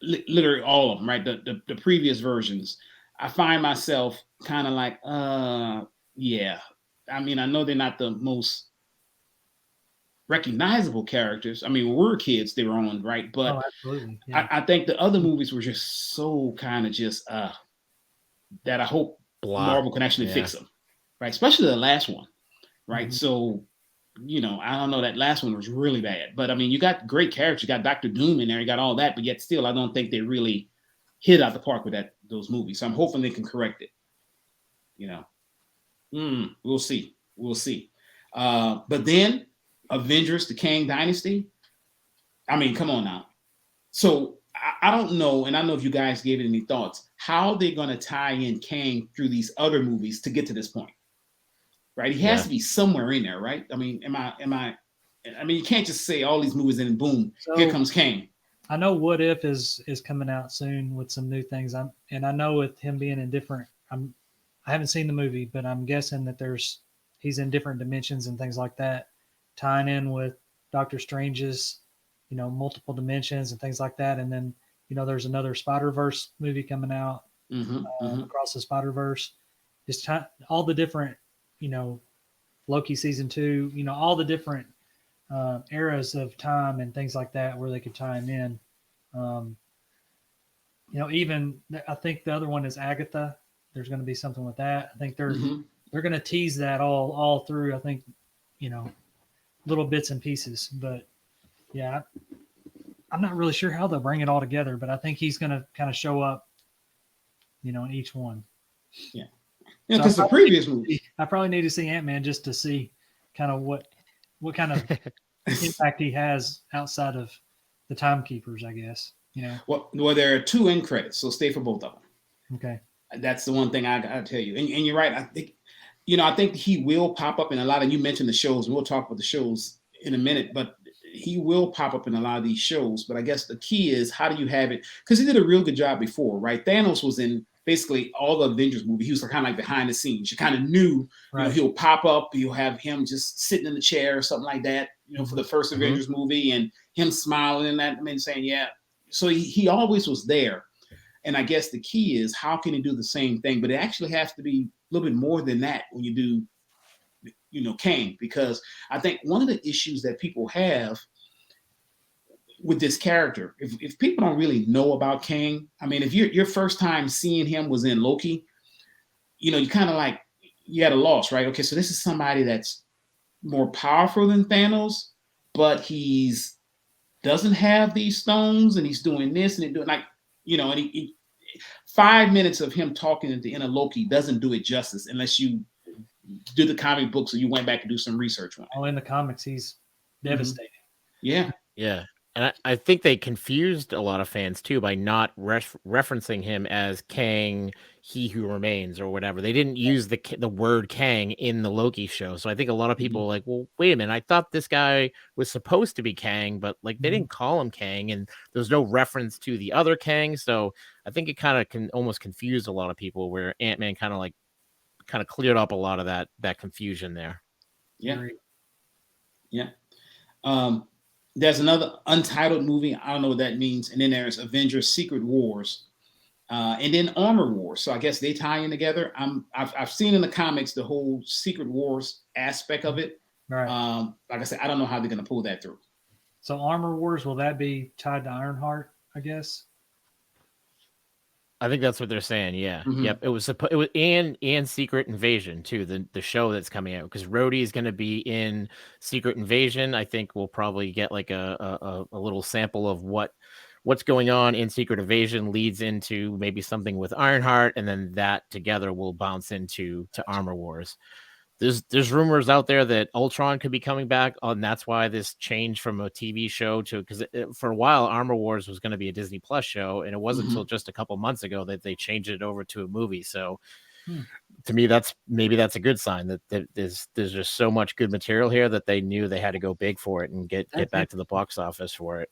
Literally all of them, right? The previous versions, I find myself kind of like, yeah. I mean, I know they're not the most recognizable characters. I mean, when we were kids, they were on, right? But absolutely. Yeah. I think the other movies were just so kind of just that I hope Marvel can actually fix them, right? Especially the last one, right? Mm-hmm. So, I don't know, that last one was really bad. But, I mean, you got great characters. You got Dr. Doom in there. You got all that. But yet still, I don't think they really hit out the park with those movies. So I'm hoping they can correct it. We'll see. We'll see. But then Avengers, the Kang Dynasty. I mean, come on now. So I don't know, and I don't know if you guys gave it any thoughts, how they're going to tie in Kang through these other movies to get to this point. right? He has to be somewhere in there, right? I mean, I mean, you can't just say all these movies and then boom, here comes Kang. I know What If is coming out soon with some new things. And I know with him being in different, I haven't seen the movie, but I'm guessing that he's in different dimensions and things like that, tying in with Doctor Strange's, multiple dimensions and things like that. And then, there's another Spider-Verse movie coming out, Across the Spider-Verse. Just all the different, Loki season 2, all the different eras of time and things like that where they could tie him in. Even I think the other one is Agatha. There's going to be something with that. I think they're going to tease that all through. I think, little bits and pieces. But yeah, I'm not really sure how they'll bring it all together. But I think he's going to kind of show up, in each one. Yeah, because the previous movie, I probably need to see Ant-Man just to see kind of what kind of impact he has outside of the timekeepers, I guess. Well, there are 2 end credits, so stay for both of them. Okay. That's the one thing I gotta tell you. And you're right. I think he will pop up in a lot of, you mentioned the shows, and we'll talk about the shows in a minute, but he will pop up in a lot of these shows. But I guess the key is, how do you have it? Because he did a real good job before, right? Thanos was in basically all the Avengers movies. He was kind of like behind the scenes. You kind of knew, he'll pop up, you'll have him just sitting in the chair or something like that, for the first Avengers movie, and him smiling and that, and saying, yeah. So he always was there. And I guess the key is, how can he do the same thing? But it actually has to be a little bit more than that when you do, Kang, because I think one of the issues that people have with this character, if people don't really know about Kang, I mean, if your first time seeing him was in Loki, you kind of like, you had a loss, right? Okay, so this is somebody that's more powerful than Thanos, but he's doesn't have these stones, and he's doing this and doing like, and he 5 minutes of him talking at the end of Loki doesn't do it justice unless you do the comic books or you went back and do some research on it. Oh, in the comics, he's devastating. Yeah. Yeah. And I think they confused a lot of fans too by not referencing him as Kang, He Who Remains, or whatever. They didn't use the word Kang in the Loki show. So I think a lot of people were like, well, wait a minute, I thought this guy was supposed to be Kang, but like they didn't call him Kang, and there's no reference to the other Kang. So I think it kind of can almost confuse a lot of people, where Ant-Man kind of cleared up a lot of that confusion there. Yeah. Yeah. There's another untitled movie. I don't know what that means. And then there's Avengers Secret Wars, and then Armor Wars. So I guess they tie in together. I've seen in the comics the whole Secret Wars aspect of it. Right. Like I said, I don't know how they're going to pull that through. So Armor Wars, will that be tied to Ironheart, I guess? I think that's what they're saying. Yeah. Yep. It was and Secret Invasion too. The show that's coming out, because Rhodey is going to be in Secret Invasion. I think we'll probably get like a little sample of what's going on in Secret Invasion, leads into maybe something with Ironheart, and then that together will bounce into Armor Wars. There's rumors out there that Ultron could be coming back, and that's why this changed from a TV show to, because for a while Armor Wars was going to be a Disney Plus show, and it wasn't until just a couple months ago that they changed it over to a movie. So to me, that's a good sign that there's just so much good material here that they knew they had to go big for it and get back to the box office for it.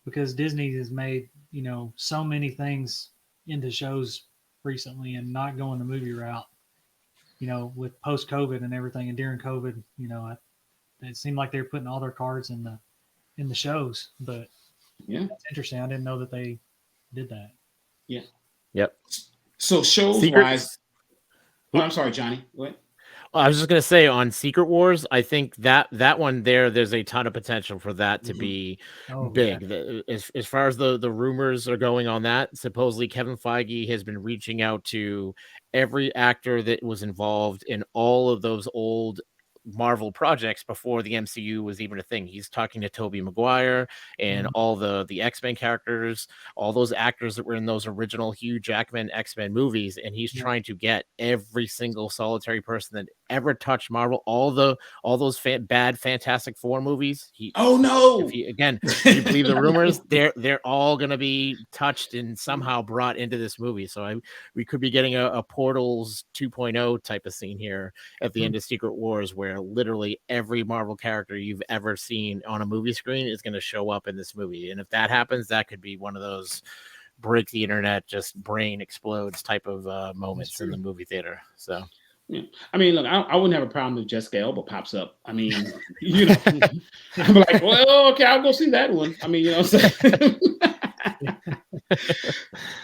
Because Disney has made so many things into shows recently, and not going the movie route. With post-COVID and everything, and during COVID, it seemed like they were putting all their cards in the shows. But yeah, that's interesting. I didn't know that they did that. Yeah. Yep. So shows-wise, I'm sorry, Johnny. What? I was just gonna say, on Secret Wars, I think that one there's a ton of potential for that to be big. Yeah. As far as the rumors are going on that, supposedly Kevin Feige has been reaching out to every actor that was involved in all of those old Marvel projects before the MCU was even a thing. He's talking to Tobey Maguire and all the X-Men characters, all those actors that were in those original Hugh Jackman X-Men movies, and he's trying to get every single solitary person that ever touched Marvel, all those bad Fantastic Four movies. Oh no! Again, if you believe the rumors, they're all going to be touched and somehow brought into this movie. So we could be getting a Portals 2.0 type of scene here at the end of Secret Wars, where literally every Marvel character you've ever seen on a movie screen is going to show up in this movie. And if that happens, that could be one of those break the internet, just brain explodes type of moments in the movie theater. So. Yeah. I mean, look, I wouldn't have a problem if Jessica Alba pops up. I mean, you know, I'm like, well, okay, I'll go see that one. I mean, you know what I'm saying?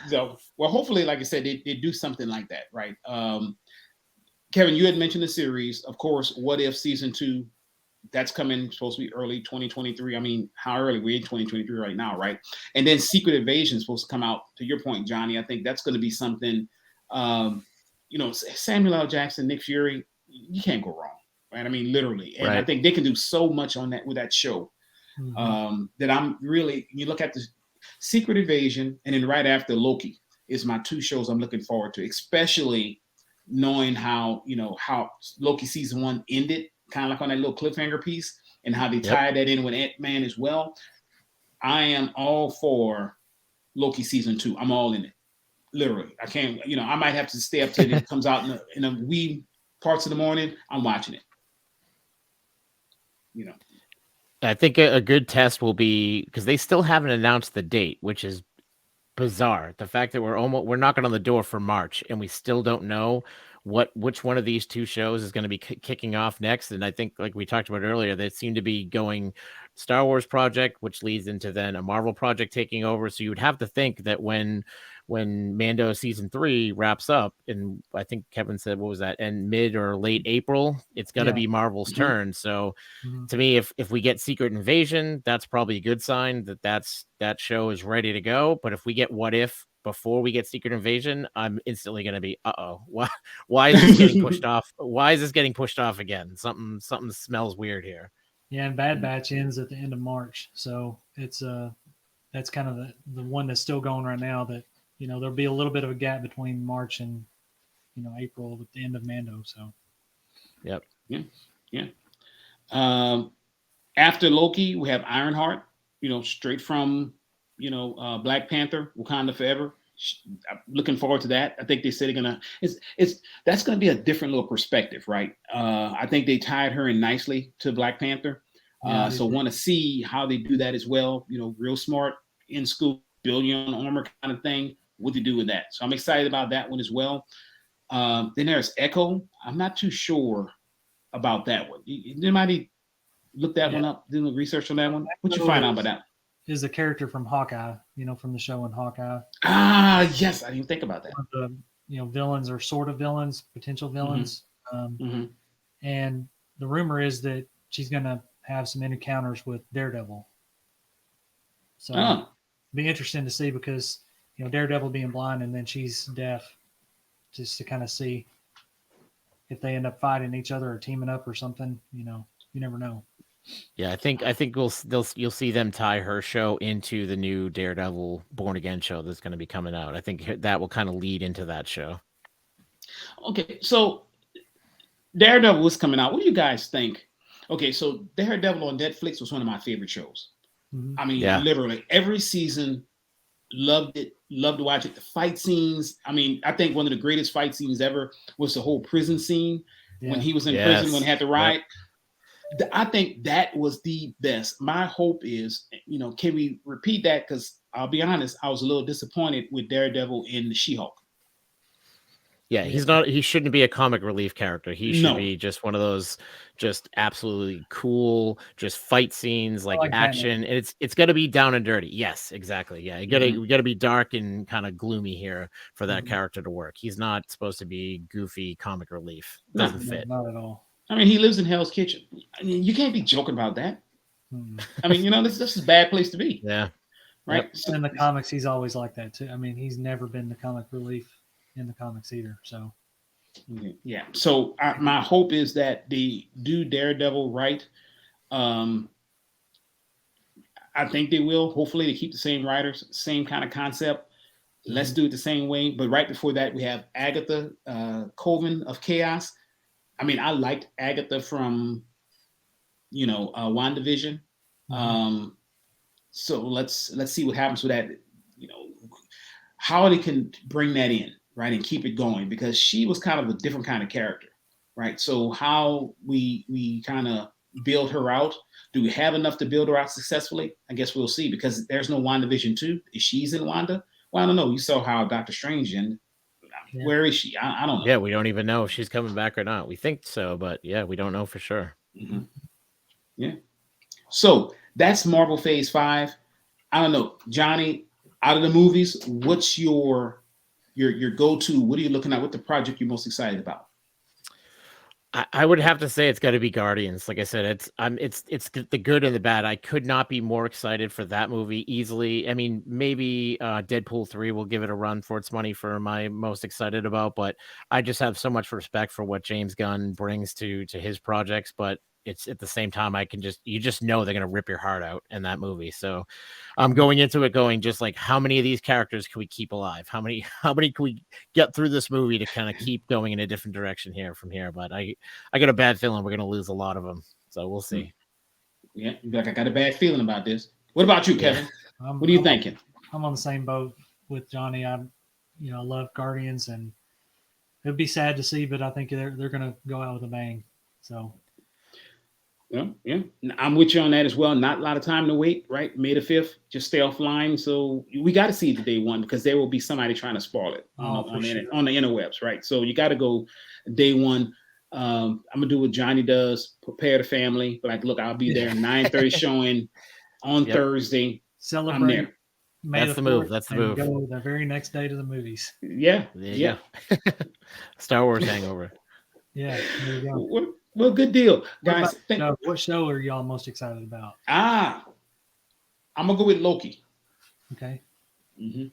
So, well, hopefully, like I said, they do something like that, right? Kevin, you had mentioned the series. Of course, What If Season 2, that's coming, supposed to be early 2023. I mean, how early? We're in 2023 right now, right? And then Secret Invasion is supposed to come out, to your point, Johnny. I think that's going to be something, you know, Samuel L. Jackson, Nick Fury, you can't go wrong, right? I mean, literally. And I think they can do so much on that with that show that I'm really, you look at the Secret Invasion and then right after Loki is my two shows I'm looking forward to, especially knowing how, you know, how Loki season 1 ended, kind of like on that little cliffhanger piece, and how they tied that in with Ant-Man as well. I am all for Loki season 2. I'm all in it. Literally. I can't, you know, I might have to stay up till it comes out in the wee parts of the morning. I'm watching it. You know. I think a good test will be, because they still haven't announced the date, which is bizarre. The fact that we're knocking on the door for March and we still don't know which one of these two shows is going to be kicking off next. And I think, like we talked about earlier, they seem to be going Star Wars project, which leads into then a Marvel project taking over. So you would have to think that when Mando season 3 wraps up, and I think Kevin said, what was that, in mid or late April, it's going to be Marvel's turn. So to me, if we get Secret Invasion, that's probably a good sign that show is ready to go. But if we get What If before we get Secret Invasion, I'm instantly going to be, why is this getting pushed off? Why is this getting pushed off again? Something smells weird here. Yeah, and Bad Batch ends at the end of March, so it's that's kind of the one that's still going right now. That, you know, there'll be a little bit of a gap between March and, you know, April with the end of Mando. So, yeah. After Loki, we have Ironheart. You know, straight from, you know, Black Panther, Wakanda Forever. I'm looking forward to that. I think they said they're gonna. That's gonna be a different little perspective, right? I think they tied her in nicely to Black Panther. So want to see how they do that as well. You know, real smart in school, billion armor kind of thing. What to do with that? So I'm excited about that one as well. Then there's Echo. I'm not too sure about that one. Anybody look that one up? Do the research on that one? What you find out about that? Is a character from Hawkeye, you know, from the show in Hawkeye. Ah, yes, I didn't even think about that. One of the, you know, villains or sort of villains, potential villains. And the rumor is that she's going to have some encounters with Daredevil. So it'll be interesting to see, because, you know, Daredevil being blind and then she's deaf, just to kind of see if they end up fighting each other or teaming up or something. You know, you never know. Yeah, I think you'll see them tie her show into the new Daredevil Born Again show that's going to be coming out. I think that will kind of lead into that show. Okay, so Daredevil was coming out. What do you guys think? Okay, so Daredevil on Netflix was one of my favorite shows. I mean, literally every season, loved it, loved to watch it. The fight scenes. I mean, I think one of the greatest fight scenes ever was the whole prison scene when he was in prison, when he had to ride. I think that was the best. My hope is, you know, can we repeat that? Because I'll be honest, I was a little disappointed with Daredevil in the She-Hulk. Yeah, he shouldn't be a comic relief character. He should be just one of those just absolutely cool, just fight scenes, like action. Batman. And it's got to be down and dirty. Yes, exactly. Yeah, we got to be dark and kind of gloomy here for that character to work. He's not supposed to be goofy comic relief. Doesn't fit. Not at all. I mean, he lives in Hell's Kitchen. I mean, you can't be joking about that. I mean, you know, this is a bad place to be. Yeah. Right. Yep. So, in the comics, he's always like that too. I mean, he's never been the comic relief in the comics either. So Yeah. So my hope is that they do Daredevil right. Um, I think they will. Hopefully, they keep the same writers, same kind of concept. Let's do it the same way. But right before that, we have Agatha Coven of Chaos. I mean, I liked Agatha from WandaVision. Um, so let's see what happens with that. You know, how they can bring that in, right, and keep it going, because she was kind of a different kind of character, right? So how we kind of build her out. Do we have enough to build her out successfully? I guess we'll see, because there's no WandaVision 2. Is she's in Wanda? Well, I don't know. You saw how Doctor Strange in. Yeah. Where is she? I don't know. Yeah, we don't even know if she's coming back or not. We think so, but yeah, we don't know for sure. Mm-hmm. Yeah. So that's Marvel Phase 5. I don't know, Johnny. Out of the movies, what's your go-to? What are you looking at? What the project you're most excited about? I would have to say it's got to be Guardians. Like I said, it's the good and the bad. I could not be more excited for that movie easily. I mean, maybe Deadpool 3 will give it a run for its money for my most excited about, but I just have so much respect for what James Gunn brings to his projects. But it's at the same time, you just know they're gonna rip your heart out in that movie. So I'm going into it going just like, how many of these characters can we keep alive? How many can we get through this movie to kind of keep going in a different direction here from here? But I got a bad feeling we're going to lose a lot of them. So we'll see. Yeah, like I got a bad feeling about this. What about you, Kevin? What are you thinking? I'm on the same boat with Johnny. I love Guardians, and it'd be sad to see, but I think they're going to go out with a bang. So. Yeah, I'm with you on that as well. Not a lot of time to wait, right? May the 5th, just stay offline. So we got to see the day one, because there will be somebody trying to spoil it on the interwebs, right? So you got to go day one. I'm gonna do what Johnny does: prepare the family. Like, look, I'll be there 9:30 showing on Thursday. Celebrate. I'm there. That's the move. That's the move. Go the very next day to the movies. Yeah, yeah. Star Wars hangover. Yeah, there you go. Well, good deal, guys. What show are y'all most excited about? I'm gonna go with Loki. Okay. Mm-hmm.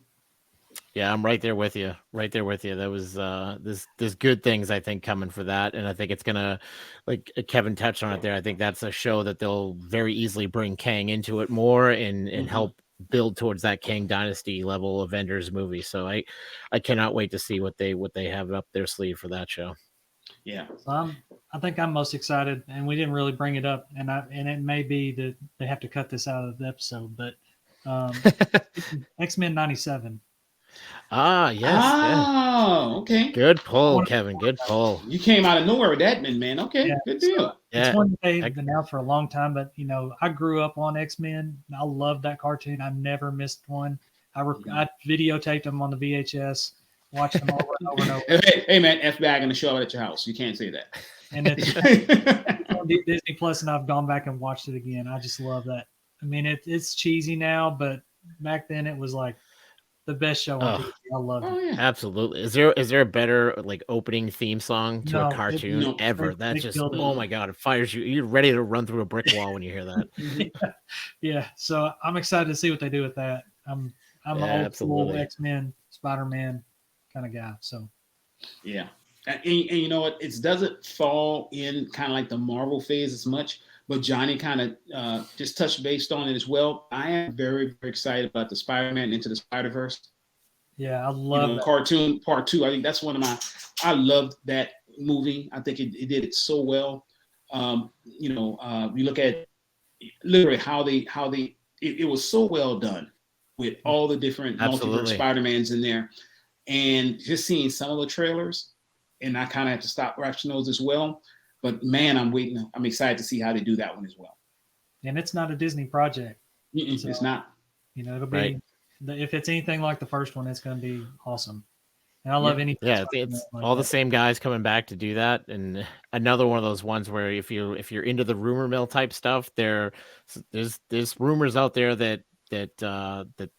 Yeah, I'm right there with you. Right there with you. That was there's good things I think coming for that, and I think it's gonna, like Kevin touched on it there. I think that's a show that they'll very easily bring Kang into it more and help build towards that Kang Dynasty level Avengers movie. So I cannot wait to see what they have up their sleeve for that show. Yeah. So I think I'm most excited, and we didn't really bring it up, and it may be that they have to cut this out of the episode, but X-Men 97. Yes. Oh, okay. Good pull, Kevin. Good pull. You came out of nowhere with that, man. Okay, yeah, good deal. So it's one they've announced for a long time, but I grew up on X-Men. I loved that cartoon. I never missed one. I videotaped them on the VHS. Watch them over and over and over. Hey man, FBI going to show up at your house. You can't say that. And it's on Disney Plus, and I've gone back and watched it again. I just love that. I mean, it's cheesy now, but back then it was like the best show on TV. I love it. Yeah. Absolutely. Is there a better like opening theme song to a cartoon ever? That's just oh my god, it fires you. You're ready to run through a brick wall when you hear that. Yeah. So I'm excited to see what they do with that. I'm an old school X-Men, Spider-Man kind of guy. So yeah. And you know what? It doesn't fall in kind of like the Marvel phase as much, but Johnny kind of just touched based on it as well. I am very, very excited about the Spider-Man Into the Spider-Verse. Yeah, I love that. Cartoon Part 2. I think that's I loved that movie. I think it did it so well. You look at literally how it was so well done with all the different multiverse Spider-Mans in there. And just seeing some of the trailers, and I kind of have to stop watching those as well. But man, I'm excited to see how they do that one as well. And it's not a Disney project. So, it's not. It'll be if it's anything like the first one, it's going to be awesome. And I love any. Yeah, it's like all the same guys coming back to do that, and another one of those ones where if you're into the rumor mill type stuff, there's rumors out there that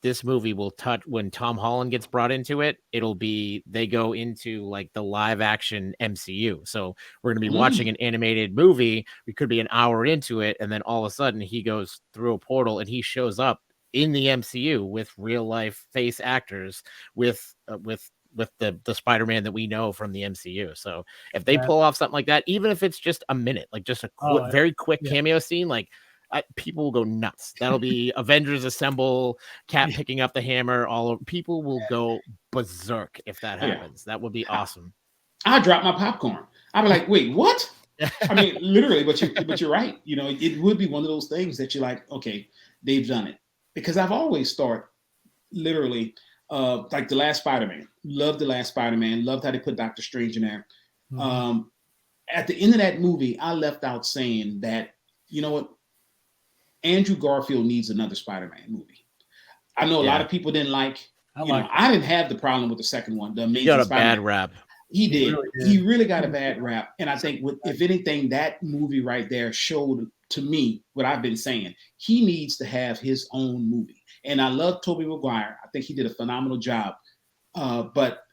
this movie will touch when Tom Holland gets brought into it. It'll be they go into like the live action MCU. So we're going to be watching an animated movie. We could be an hour into it, and then all of a sudden he goes through a portal and he shows up in the MCU with real life face actors with the Spider-Man that we know from the MCU. So if they pull off something like that, even if it's just a minute, like just a very quick cameo scene, like people will go nuts. That'll be Avengers Assemble, Cap picking up the hammer. People will go berserk if that happens. That would be awesome. I drop my popcorn. I'd be like, wait, what? I mean, literally, but you're right. You know, it would be one of those things that you're like, okay, they've done it. Because I've always thought, literally, like the last Spider-Man. Loved the last Spider-Man. Loved how they put Doctor Strange in there. Mm-hmm. At the end of that movie, I left out saying that, you know what? Andrew Garfield needs another Spider-Man movie. I know a lot of people didn't like. I didn't have the problem with the second one. The Amazing Spider-Man. Spider-Man. Bad rap. He did. He really got a bad rap. And I think, if anything, that movie right there showed to me what I've been saying. He needs to have his own movie. And I love Tobey Maguire. I think he did a phenomenal job. But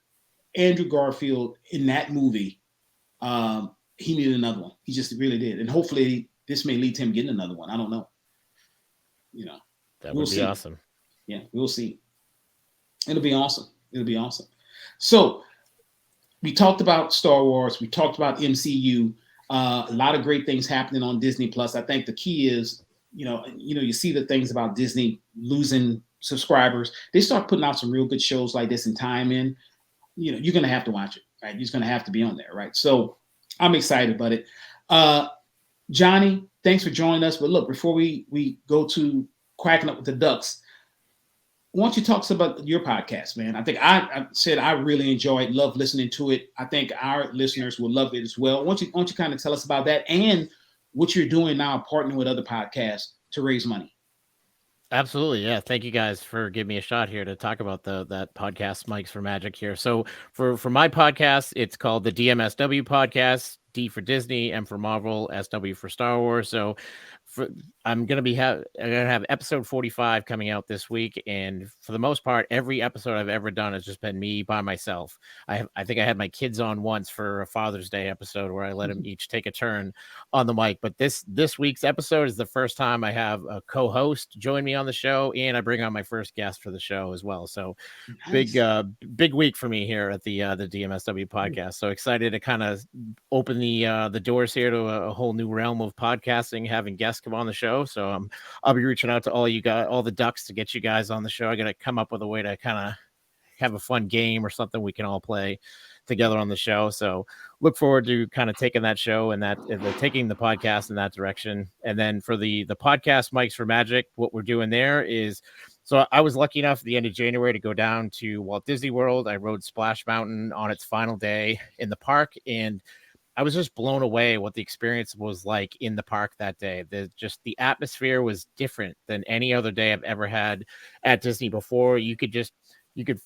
Andrew Garfield in that movie, he needed another one. He just really did. And hopefully this may lead to him getting another one. I don't know. You know, that would be awesome. Yeah, we'll see. It'll be awesome. It'll be awesome. So we talked about Star Wars. We talked about MCU. A lot of great things happening on Disney Plus. I think the key is, you see the things about Disney losing subscribers. They start putting out some real good shows like this and time in. You're going to have to watch it, right? You're just going to have to be on there, right? So I'm excited about it. Johnny, thanks for joining us. But look, before we go to Quacking Up with the Ducks, why don't you talk about your podcast, man? I think I said I really enjoy it, love listening to it. I think our listeners will love it as well. Why don't you kind of tell us about that and what you're doing now, partnering with other podcasts to raise money? Absolutely. Yeah. Thank you guys for giving me a shot here to talk about that podcast, Mics for Magic here. So for my podcast, it's called the DMSW Podcast, D for Disney, M for Marvel, SW for Star Wars. So I'm going to have episode 45 coming out this week. And for the most part, every episode I've ever done has just been me by myself. I think I had my kids on once for a Father's Day episode where I let them each take a turn on the mic. But this week's episode is the first time I have a co-host join me on the show, and I bring on my first guest for the show as well. So nice. Big week for me here at the DMSW podcast. So excited to kind of open the doors here to a whole new realm of podcasting, having guests come on the show. So I'll be reaching out to all you guys, all the ducks, to get you guys on the show. I got to come up with a way to kind of have a fun game or something we can all play together on the show. So look forward to kind of taking that show and taking the podcast in that direction. And then for the podcast Mics for Magic, what we're doing there is, so I was lucky enough at the end of January to go down to Walt Disney World. I rode Splash Mountain on its final day in the park, and I was just blown away what the experience was like in the park that day. The atmosphere was different than any other day I've ever had at Disney before. You could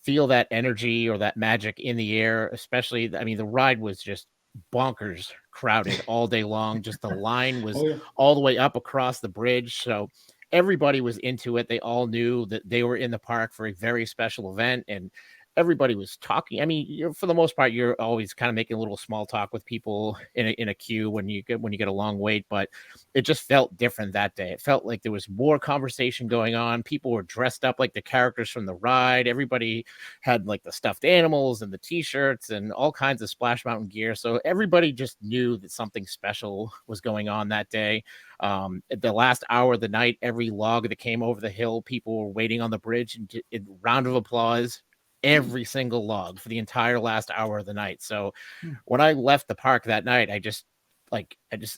feel that energy or that magic in the air, especially, I mean, the ride was just bonkers crowded all day long. Just the line was all the way up across the bridge. So everybody was into it. They all knew that they were in the park for a very special event, and everybody was talking. I mean, for the most part, you're always kind of making a little small talk with people in a queue when you get a long wait, but it just felt different that day. It felt like there was more conversation going on. People were dressed up like the characters from the ride. Everybody had like the stuffed animals and the t-shirts and all kinds of Splash Mountain gear. So everybody just knew that something special was going on that day. At the last hour of the night, every log that came over the hill, people were waiting on the bridge and round of applause. Every single log for the entire last hour of the night. So when I left the park that night, it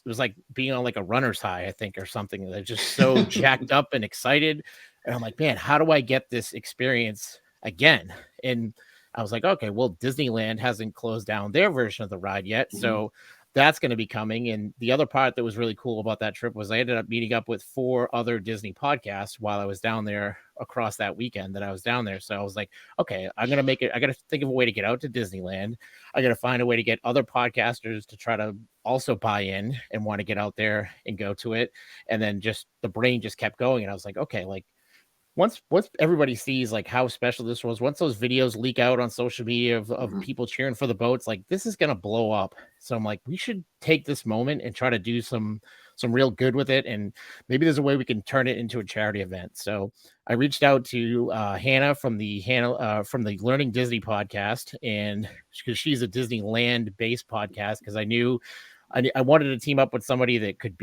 was like being on like a runner's high, I think, or something. They're just so jacked up and excited. And I'm like, man, how do I get this experience again? And I was like, okay, well, Disneyland hasn't closed down their version of the ride yet. So that's going to be coming. And the other part that was really cool about that trip was I ended up meeting up with 4 other Disney podcasts while I was down there across that weekend that I was down there. So I was like, okay, I got to think of a way to get out to Disneyland. I got to find a way to get other podcasters to try to also buy in and want to get out there and go to it. And then just the brain just kept going. And I was like, okay, like, once everybody sees like how special this was, once those videos leak out on social media of people cheering for the boats, like this is going to blow up. So I'm like, we should take this moment and try to do some real good with it, and maybe there's a way we can turn it into a charity event. So I reached out to Hannah from the Learning Disney podcast, and because she's a Disneyland based podcast, because I wanted to team up with somebody that could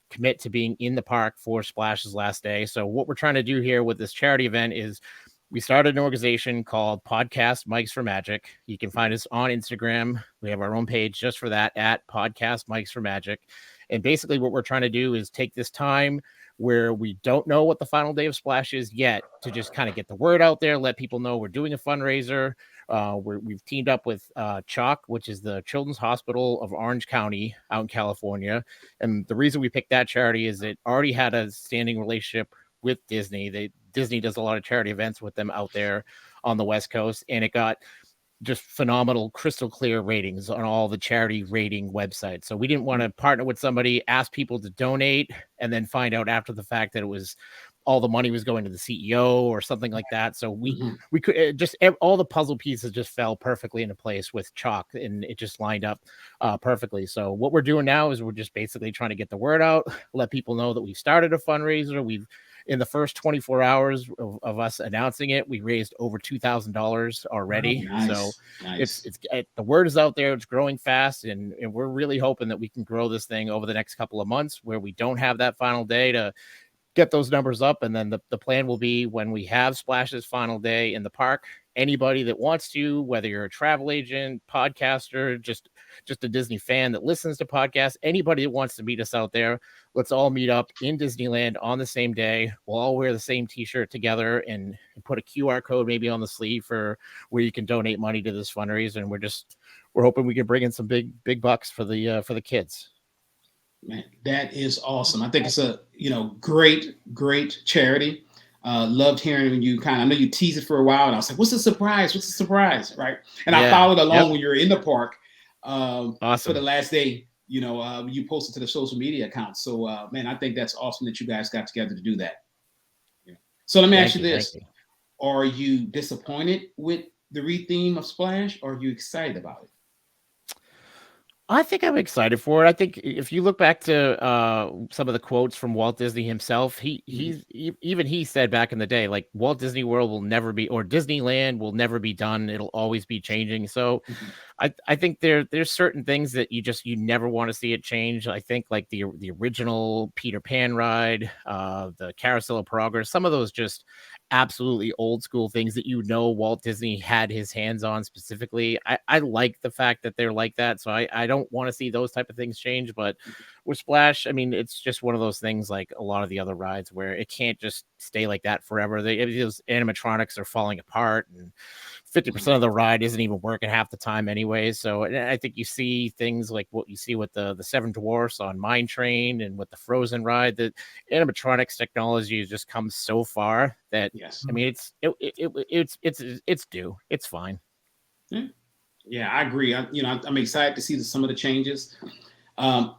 commit to being in the park for Splash's last day. So what we're trying to do here with this charity event is we started an organization called Podcast Mics for Magic. You can find us on Instagram. We have our own page just for that at Podcast Mics for Magic. And basically what we're trying to do is take this time where we don't know what the final day of Splash is yet to just kind of get the word out there, let people know we're doing a fundraiser. We've teamed up with CHOC, which is the Children's Hospital of Orange County out in California. And the reason we picked that charity is it already had a standing relationship with Disney. Disney does a lot of charity events with them out there on the West Coast, and it got just phenomenal, crystal clear ratings on all the charity rating websites. So we didn't want to partner with somebody, ask people to donate, and then find out after the fact that it was all the money was going to the CEO or something like that. So we could all the puzzle pieces just fell perfectly into place with CHOC, and it just lined up perfectly. So what we're doing now is we're just basically trying to get the word out, let people know that we've started a fundraiser. In the first 24 hours of us announcing it, we raised over $2,000 already. Oh, nice. So nice. It's the word is out there. It's growing fast, and we're really hoping that we can grow this thing over the next couple of months where we don't have that final day to get those numbers up. And then the plan will be when we have Splash's final day in the park, anybody that wants to, whether you're a travel agent, podcaster, just a Disney fan that listens to podcasts, anybody that wants to meet us out there, let's all meet up in Disneyland on the same day. We'll all wear the same t-shirt together and put a QR code maybe on the sleeve for where you can donate money to this fundraiser. And we're hoping we can bring in some big bucks for the kids. Man, that is awesome. I think it's a great charity. Loved hearing when you I know you teased it for a while, and I was like, what's the surprise? What's the surprise? Right. And I followed along when you were in the park awesome. For the last day, you posted to the social media accounts. So, man, I think that's awesome that you guys got together to do that. Yeah. So let me ask you this. Are you disappointed with the retheme of Splash, or are you excited about it? I think I'm excited for it. I think if you look back to some of the quotes from Walt Disney himself, he said back in the day, like, Walt Disney World will never be, or Disneyland will never be done. It'll always be changing. So I think there's certain things that you never want to see it change. I think like the original Peter Pan ride, the Carousel of Progress, some of those just absolutely old school things that Walt Disney had his hands on specifically. I like the fact that they're like that, so I don't want to see those type of things change. But with Splash, I mean, it's just one of those things like a lot of the other rides where it can't just stay like that forever. Those animatronics are falling apart, and 50% of the ride isn't even working half the time anyway. So I think you see things like what you see with the Seven Dwarfs on Mine Train and with the Frozen ride, that animatronics technology has just come so far that, yes, I mean, it's due. It's fine. Yeah, I agree. I'm excited to see some of the changes. I'm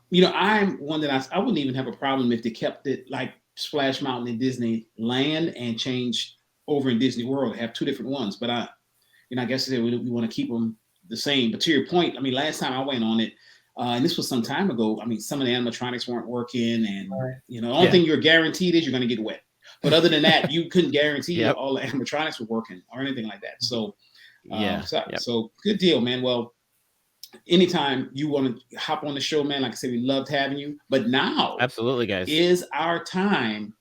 one that I wouldn't even have a problem if they kept it like Splash Mountain in Disneyland and changed over in Disney World. They have two different ones, but I guess we want to keep them the same. But to your point, I mean, last time I went on it, and this was some time ago, I mean, some of the animatronics weren't working, and the only thing you're guaranteed is you're going to get wet. But other than that, you couldn't guarantee that all the animatronics were working or anything like that. So, so good deal, man. Well, anytime you want to hop on the show, man, like I said, we loved having you. But now, absolutely, guys, is our time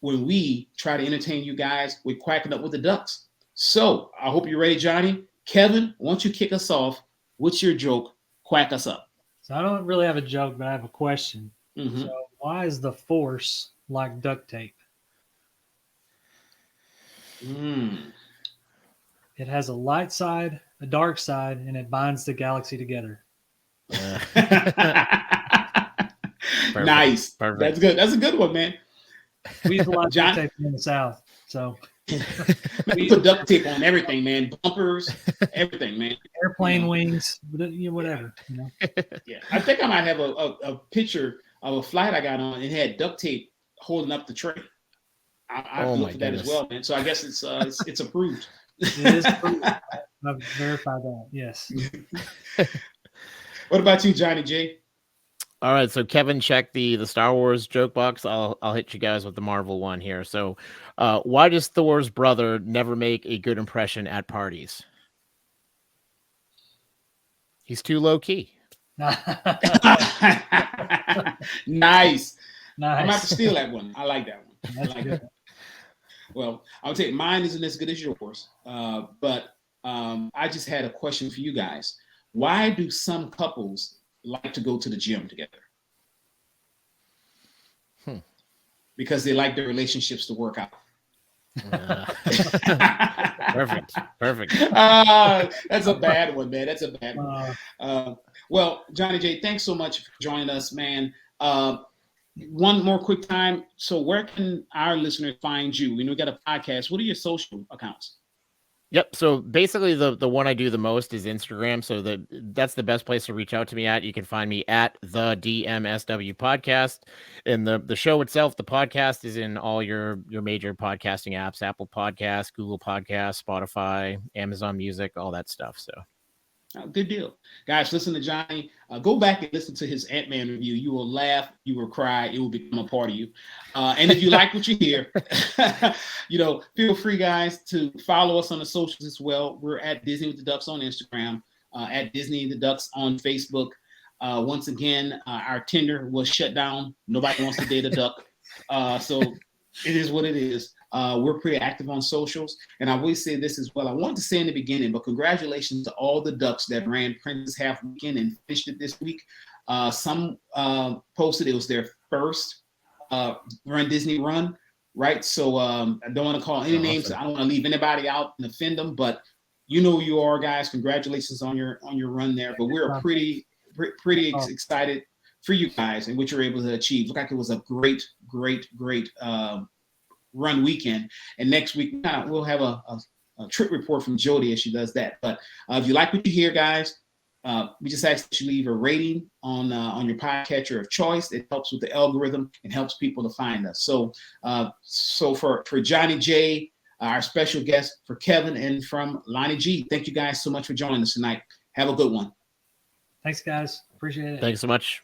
when we try to entertain you guys with Quacking Up with the Ducks. So I hope you're ready, Johnny. Kevin, why don't you kick us off? What's your joke? Quack us up. So I don't really have a joke, but I have a question. Mm-hmm. So why is the Force like duct tape? It has a light side, a dark side, and it binds the galaxy together. Nice. Perfect. That's good. That's a good one, man. We use a lot of duct tape in the South, so we put duct tape on everything, man. Bumpers, everything, man. Airplane wings, whatever. Yeah, I think I might have a picture of a flight I got on. It had duct tape holding up the tray. I looked at that as well, man. So I guess it's approved. It is approved. I've verified that. Yes. What about you, Johnny J? All right, so Kevin checked the Star Wars joke box. I'll hit you guys with the Marvel one here. So, why does Thor's brother never make a good impression at parties? He's too low key. Nice. I'm Nice. gonna have to steal that one. I like that one. I That's like good. that. Well, I would say mine isn't as good as yours, but I just had a question for you guys. Why do some couples like to go to the gym together? Because they like their relationships to work out. Perfect. That's a bad one, man. That's a bad one. Well, Johnny J, thanks so much for joining us, man. One more quick time. So where can our listeners find you? We know we got a podcast. What are your social accounts? Yep. So basically the one I do the most is Instagram. So that's the best place to reach out to me at. You can find me at the DMSW Podcast. And the show itself, the podcast, is in all your major podcasting apps, Apple Podcasts, Google Podcasts, Spotify, Amazon Music, all that stuff. So good deal. Guys, listen to Johnny. Go back and listen to his Ant-Man review. You will laugh, you will cry, it will become a part of you. And if you like what you hear, feel free, guys, to follow us on the socials as well. We're at Disney with the Ducks on Instagram, at Disney and the Ducks on Facebook. Once again, our Tinder was shut down. Nobody wants to date a duck. So it is what it is. We're pretty active on socials. And I will say this as well. I wanted to say in the beginning, but congratulations to all the Ducks that ran Princess Half Weekend and finished it this week. Some posted it was their first Run Disney run, right? So I don't want to call any names. I don't want to leave anybody out and offend them, but you know who you are, guys. Congratulations on your run there. But we're pretty excited for you guys and what you're able to achieve. Looked like it was a great run weekend. And next week we'll have a trip report from Jody as she does that. But if you like what you hear, guys, we just ask that you leave a rating on your podcatcher of choice. It helps with the algorithm and helps people to find us. So for Johnny J, our special guest, for Kevin, and from Lonnie G, thank you guys so much for joining us tonight. Have a good one. Thanks, guys. Appreciate it. Thanks so much.